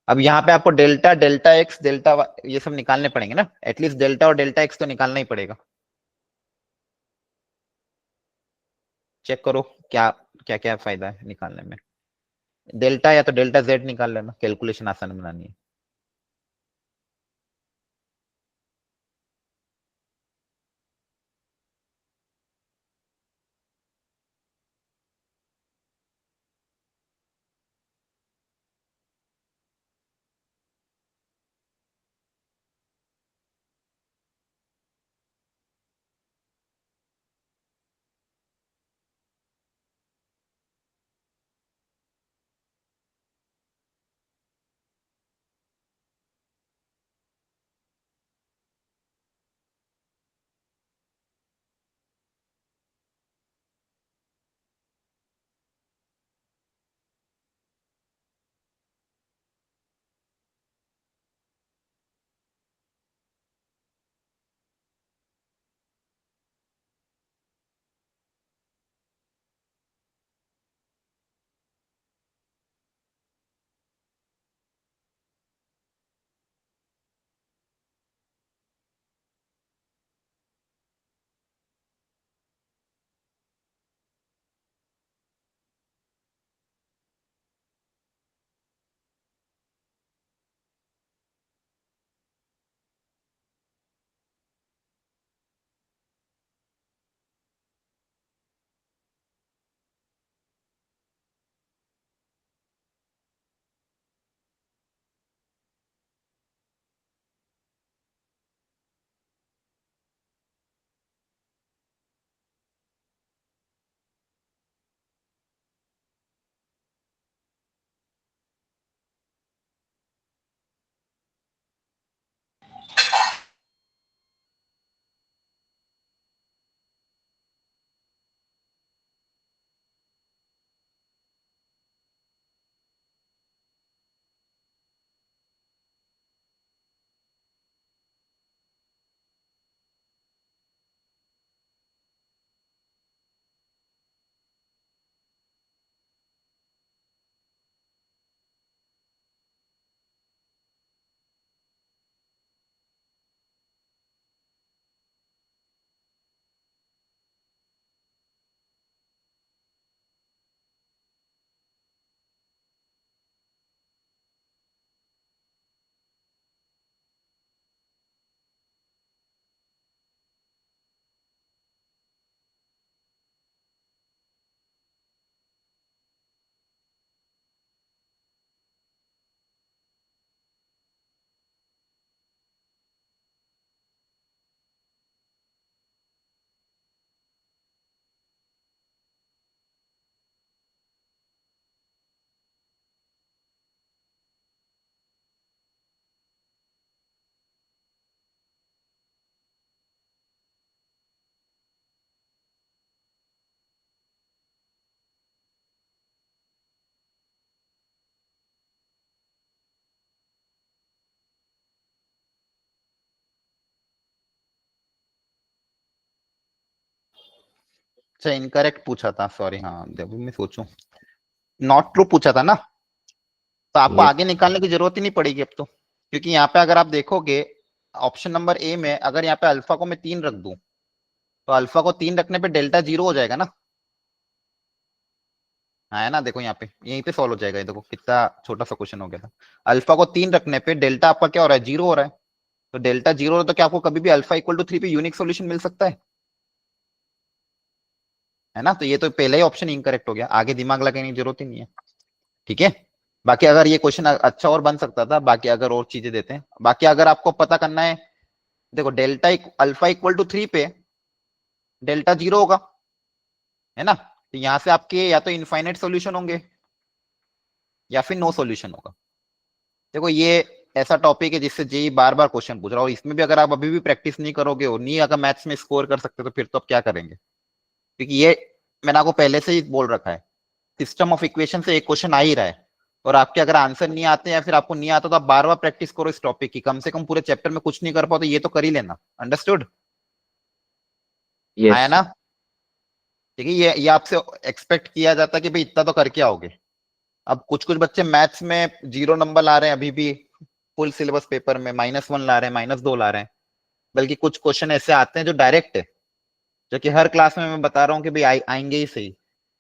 Speaker 1: अब यहाँ पे आपको डेल्टा, डेल्टा एक्स, डेल्टा ये सब निकालने पड़ेंगे ना, एटलीस्ट डेल्टा और डेल्टा एक्स तो निकालना ही पड़ेगा। चेक करो क्या क्या क्या फायदा है निकालने में। डेल्टा या तो डेल्टा जेड निकाल लेना, कैलकुलेशन आसान बनानी है। अच्छा इनकरेक्ट पूछा था, सॉरी। हाँ देखो मैं सोचूं, नॉट ट्रू पूछा था ना, तो आपको
Speaker 7: Yes.
Speaker 1: आगे निकालने की जरूरत ही नहीं पड़ेगी अब तो, क्योंकि यहाँ पे अगर आप देखोगे ऑप्शन नंबर ए में, अगर यहाँ पे अल्फा को मैं 3 रख दूं, तो अल्फा को 3 रखने पे डेल्टा 0 हो जाएगा ना। हाँ है ना, देखो यहाँ पे यहीं पे सॉल्व हो जाएगा। ये देखो कितना छोटा सा क्वेश्चन हो गया था। अल्फा को 3 रखने पे डेल्टा आपका क्या हो रहा है, 0 हो रहा है। तो डेल्टा 0 हो रहा है, तो क्या आपको कभी भी अल्फा इक्वल टू 3 पे यूनिक सोल्यूशन मिल सकता है ना। तो ये तो पहले ही ऑप्शन इनकरेक्ट हो गया, आगे दिमाग लगाने की जरूरत ही नहीं है, ठीक है। बाकी अगर ये क्वेश्चन अच्छा और बन सकता था, बाकी अगर और चीजें देते हैं, बाकी अगर आपको पता करना है, देखो डेल्टा अल्फा इक्वल टू 3 पे डेल्टा 0 होगा, है ना। तो यहाँ से आपके या तो इनफाइनाइट सॉल्यूशन होंगे या फिर नो सॉल्यूशन होगा। देखो ये ऐसा टॉपिक है जिससे जेई बार बार क्वेश्चन पूछ रहा हो, इसमें भी अगर आप अभी भी प्रैक्टिस नहीं करोगे और नहीं अगर मैथ्स में स्कोर कर सकते तो फिर तो आप क्या करेंगे, क्योंकि ये मैंने आपको पहले से ही बोल रखा है, सिस्टम ऑफ इक्वेशन से एक क्वेश्चन आ ही रहा है, और आपके अगर आंसर नहीं आते या फिर आपको नहीं आता तो आप बार बार प्रैक्टिस करो इस टॉपिक की, कम से कम पूरे चैप्टर में कुछ नहीं कर पाओ तो ये तो कर ही लेना। अंडरस्टूड? आया
Speaker 7: यस
Speaker 1: ना? ठीक है, ये आपसे एक्सपेक्ट किया जाता है कि भाई इतना तो करके आओगे। अब कुछ कुछ बच्चे मैथ्स में 0 नंबर ला रहे हैं अभी भी, फुल सिलेबस पेपर में -1 ला रहे हैं, -2 ला रहे हैं, बल्कि कुछ क्वेश्चन ऐसे आते हैं जो डायरेक्ट है, जो कि हर क्लास में मैं बता रहा हूँ कि भाई आएंगे ही सही।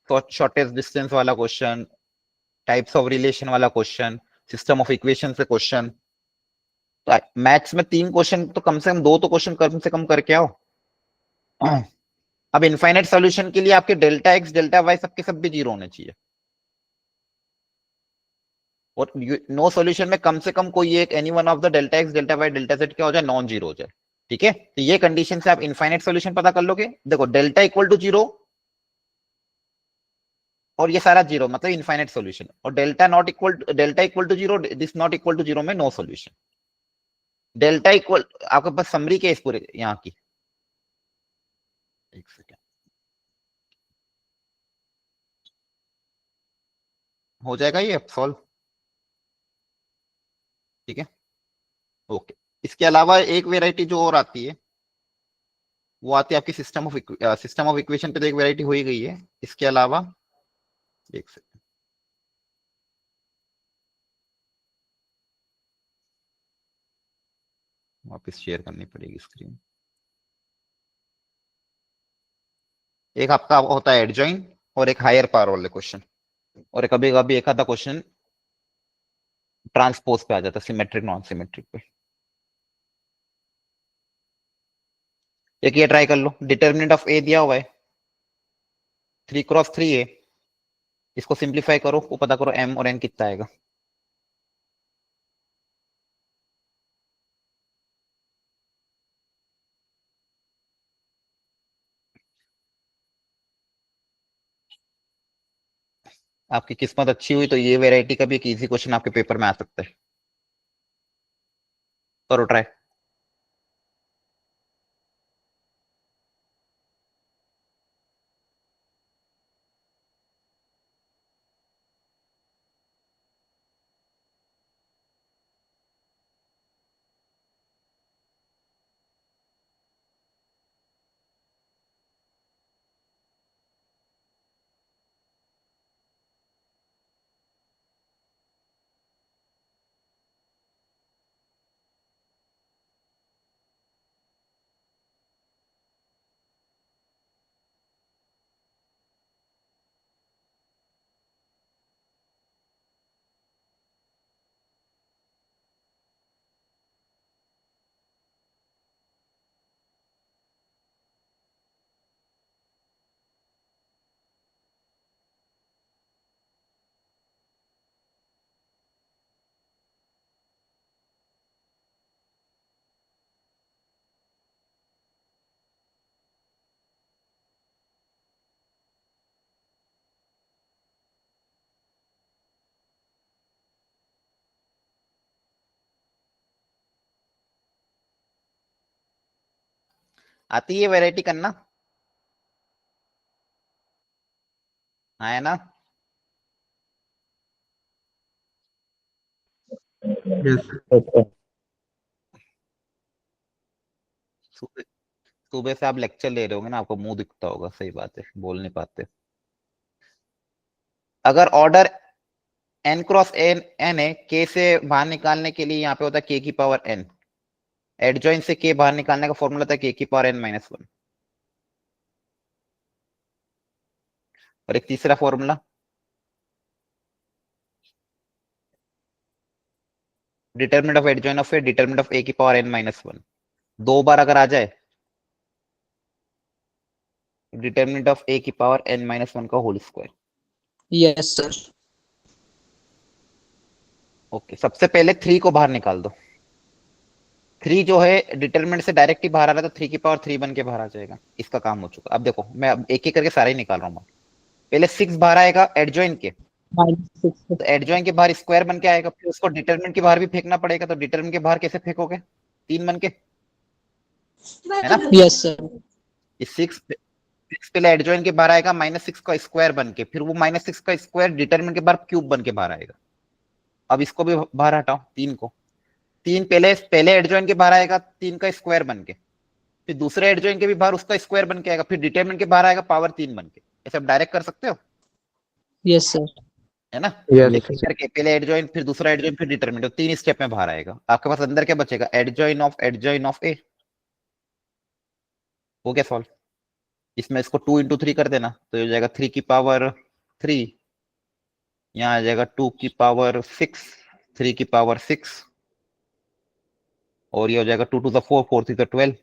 Speaker 1: तो शॉर्टेस्ट डिस्टेंस वाला क्वेश्चन, टाइप्स ऑफ रिलेशन वाला क्वेश्चन, सिस्टम ऑफ इक्वेशन से क्वेश्चन। तो मैथ्स में 3 क्वेश्चन तो कम से कम 2 तो क्वेश्चन कम से कम करके आओ। अब इनफाइनाइट सॉल्यूशन के लिए आपके डेल्टा एक्स डेल्टा वाई सबके सब भी 0 होने चाहिए, और नो सॉल्यूशन में कम से कम कोई एक any one of the delta x delta y delta z क्या हो जाए, नॉन जीरो हो जाए। ठीक है, तो ये कंडीशन से आप इनफाइनाइट सॉल्यूशन पता कर लोगे। देखो डेल्टा इक्वल टू 0 और ये सारा 0 मतलब इनफाइनाइट सॉल्यूशन, और delta equal to 0 this not equal to 0 में नो सॉल्यूशन। डेल्टा इक्वल, आपके पास समरी क्या है इस पूरे यहाँ की, एक सेकेंड, हो जाएगा ये सॉल्व। ठीक है, ओके। इसके अलावा एक वेराइटी जो और आती है वो आती है आपकी सिस्टम ऑफ इक्वेशन पे, तो एक वेराइटी हो ही गई है। इसके अलावा एक सेकेंड, वापस शेयर करनी पड़ेगी स्क्रीन। एक आपका होता है एडजॉइन और एक हायर पावर वाले क्वेश्चन, और कभी कभी एक आधा क्वेश्चन ट्रांसपोज पे आ जाता है, सिमेट्रिक नॉन सिमेट्रिक पे। एक ये ट्राई कर लो, डिटर्मिनेंट ऑफ ए दिया हुआ है 3x3 है, इसको सिंप्लीफाई करो, वो पता करो m और n कितना आएगा। आपकी किस्मत अच्छी हुई तो ये वेराइटी का भी एक इजी क्वेश्चन आपके पेपर में आ सकता है। करो ट्राई। आती है वेराइटी करना, आया ना? सुबह सुबह से आप लेक्चर ले रहे होगे ना, आपको मुंह दिखता होगा, सही बात है, बोल नहीं पाते। अगर ऑर्डर n क्रॉस n है, k से बाहर निकालने के लिए यहाँ पे होता है k की पावर n, एडजॉइन से k बाहर निकालने का फॉर्मूला था k की पावर n-1, और एक तीसरा formula determinant of adjoint of a determinant of a की पावर n-1, 2 बार अगर आ जाए डिटरमिनेंट ऑफ a की पावर n-1 का whole square.
Speaker 6: Yes sir.
Speaker 1: Okay, सबसे पहले 3 को बाहर निकाल दो, 3 जो है डिटरमिनेंट से डायरेक्ट ही बाहर आ रहा है, तो 3 की पावर 3 बन के बाहर आ जाएगा। इसका काम हो चुका। अब देखो मैं अब एक एक करके सारा ही निकाल रहा हूँ। पहले 6 बाहर आएगा एडजॉइन के,
Speaker 6: -6
Speaker 1: तो एडजॉइन के बाहर स्क्वायर बन के आएगा, फिर उसको डिटरमिनेंट के बाहर भी फेंकना पड़ेगा, तो डिटरमिनेंट के बाहर कैसे फेंकोगे? 3 बन के, है ना?
Speaker 6: Yes sir.
Speaker 1: ये 6 पहले एडजॉइन के बाहर आएगा -6 का स्क्वायर बन के, फिर वो -6 का स्क्वायर डिटरमिनेंट के बाहर क्यूब बन के बाहर आएगा। अब इसको भी बाहर हटाओ 3 को। 3 पहले एडजॉइन के बाहर आएगा 3 का स्क्वायर बन के, फिर दूसरे एडजॉइन के भी बाहर उसका स्क्वायर बन के आएगा, फिर डिटरमिनेंट के बाहर आएगा पावर 3 बन के। ऐसे आप डायरेक्ट कर सकते हो,
Speaker 6: यस सर।
Speaker 1: है ना?
Speaker 4: Yes,
Speaker 1: एक एक करके पहले एडजॉइन, फिर दूसरा एडजॉइन, फिर डिटरमिनेंट, 3 स्टेप में बाहर आएगा। आपके पास अंदर क्या बचेगा? एडजॉइन ऑफ ए। हो गया सॉल्व। इसमें इसको 2 × 3 कर देना, तो ये हो जाएगा 3 की पावर 3, यहाँ आ जाएगा 2 की पावर 6, 3 की पावर 6, और ये हो जाएगा 2 to the 4, 4 to the 12,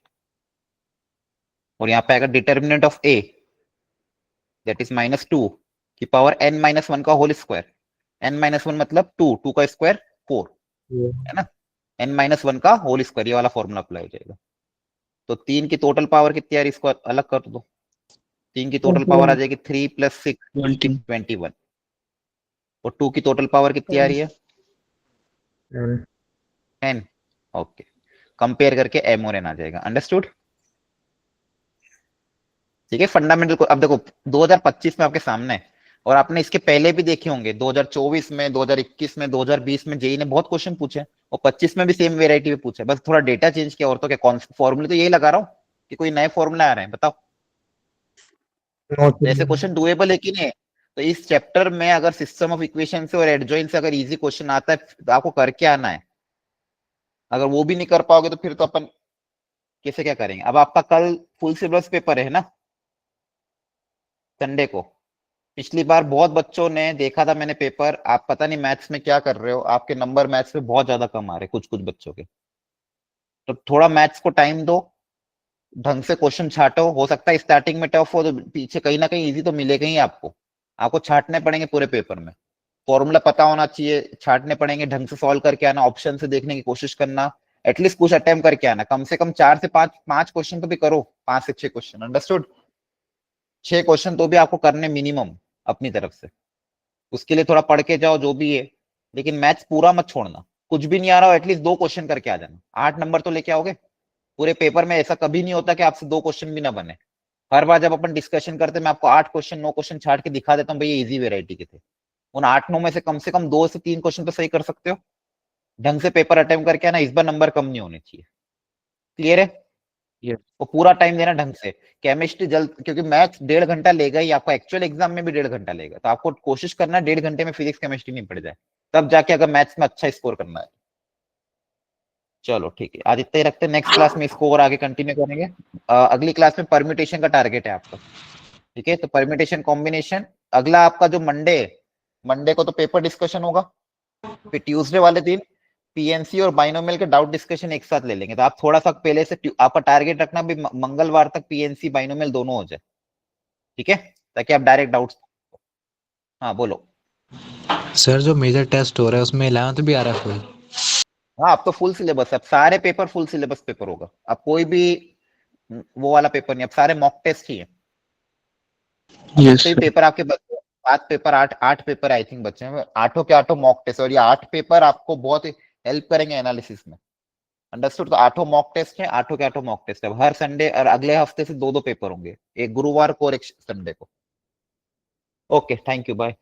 Speaker 1: और यहाँ पे आएगा determinant of A, that is -2 की पावर n-1 का होल स्क्वायर। n-1 मतलब 2, 2 का स्क्वायर 4, है ना? n-1 का होल स्क्वायर, ये वाला फॉर्मूला अप्लाई हो जाएगा। तो 3 की टोटल पावर कितनी आ रही है, इसको अलग कर दो। 3 की टोटल पावर आ जाएगी 3 + 6 21, और 2 की टोटल पावर कितनी आ रही है? 10। ओके, कंपेयर करके m और n आ जाएगा। अंडरस्टूड? ठीक है, फंडामेंटल को अब देखो 2025 में आपके सामने है, और आपने इसके पहले भी देखे होंगे 2024 में, 2021 में, 2020 में जेई ने बहुत क्वेश्चन पूछे, और 25 में भी सेम वेराइटी में पूछे, बस थोड़ा डेटा चेंज किया। और तो क्या, फॉर्मूले तो यही लगा रहा हूँ कि कोई नए फॉर्मूला आ रहे हैं, बताओ। जैसे क्वेश्चन डुएबल है कि नहीं? तो इस चैप्टर में अगर सिस्टम ऑफ इक्वेशन से और एडजॉइन से अगर इजी क्वेश्चन आता है तो आपको करके आना है। अगर वो भी नहीं कर पाओगे तो फिर तो अपन कैसे क्या करेंगे? अब आपका कल फुल सिलेबस पेपर है ना, संडे को। पिछली बार बहुत बच्चों ने देखा था मैंने पेपर, आप पता नहीं मैथ्स में क्या कर रहे हो, आपके नंबर मैथ्स में बहुत ज्यादा कम आ रहे कुछ कुछ बच्चों के। तो थोड़ा मैथ्स को टाइम दो, ढंग से क्वेश्चन छाटो। हो सकता है स्टार्टिंग में टफ हो, तो पीछे कहीं ना कहीं इजी तो मिलेगा ही आपको। आपको छाटने पड़ेंगे पूरे पेपर में, फॉर्मूला पता होना चाहिए, छाटने पड़ेंगे, ढंग से सॉल्व करके आना, ऑप्शन से देखने की कोशिश करना, एटलीस्ट कुछ अटेम्प्ट करके आना। कम से कम 4 से 5 क्वेश्चन तो भी करो, 5 से 6 क्वेश्चन। अंडरस्टूड? 6 क्वेश्चन तो भी आपको करने मिनिमम अपनी तरफ से। उसके लिए थोड़ा पढ़ के जाओ जो भी है, लेकिन मैथ्स पूरा मत छोड़ना। कुछ भी नहीं आ रहा हो एटलीस्ट 2 क्वेश्चन करके आ जाना, 8 नंबर तो लेके आओगे पूरे पेपर में। ऐसा कभी नहीं होता कि आपसे 2 क्वेश्चन भी ना बने। हर बार जब अपन डिस्कशन करते मैं आपको 8 क्वेश्चन 9 क्वेश्चन छाट के दिखा देता हूँ, भैया इजी वेराइटी के थे। उन 8-9 में से कम 2 से 3 क्वेश्चन तो सही कर सकते हो। ढंग से पेपर अटेम्प्ट करके आना, इस बार नंबर कम नहीं होने चाहिए। क्लियर है?
Speaker 7: Yes.
Speaker 1: वो पूरा टाइम देना ढंग से। केमिस्ट्री जल्द, क्योंकि मैथ्स 1.5 घंटा लेगा ही आपको, एक्चुअल एग्जाम में भी 1.5 घंटा लेगा, तो आपको कोशिश करना 1.5 घंटे में फिजिक्स केमिस्ट्री नहीं पड़ जाए, तब जाके अगर मैथ्स में अच्छा स्कोर करना है। चलो ठीक है, आज इतना ही रखते हैं। नेक्स्ट क्लास में इसको और आगे कंटिन्यू करेंगे। अगली क्लास में परम्यूटेशन का टारगेट है आपका। ठीक है, तो परम्यूटेशन कॉम्बिनेशन अगला आपका जो मंडे को तो पेपर डिस्कशन होगा, फिर ट्यूसडे वाले दिन पीएनसी और बाइनोमियल के डाउट डिस्कशन एक साथ ले लेंगे। तो आप थोड़ा सा पहले से आपका टारगेट रखना भी मंगलवार तक पीएनसी बाइनोमियल दोनों हो जाए, ठीक है, ताकि आप डायरेक्ट डाउट्स। हाँ बोलो।
Speaker 3: सर जो मेजर टेस्ट हो रहा है उसमें 11th भी आ रहा है फुल?
Speaker 1: हाँ, अब तो फुल सिलेबस है, अब सारे पेपर फुल सिलेबस पेपर होगा। अब कोई भी वो वाला पेपर नहीं, अब सारे मॉक टेस्ट ही है।
Speaker 2: यस
Speaker 1: पेपर आपके 7 पेपर 8 पेपर आई थिंक बच्चे हैं, 8 के 8 मॉक टेस्ट, और ये 8 पेपर आपको बहुत हेल्प करेंगे एनालिसिस में। अंडरस्टूड? तो 8 मॉक टेस्ट है, 8 के 8 मॉक टेस्ट है। हर संडे और अगले हफ्ते से 2 पेपर होंगे, एक गुरुवार को और एक संडे को। Okay, thank you, bye.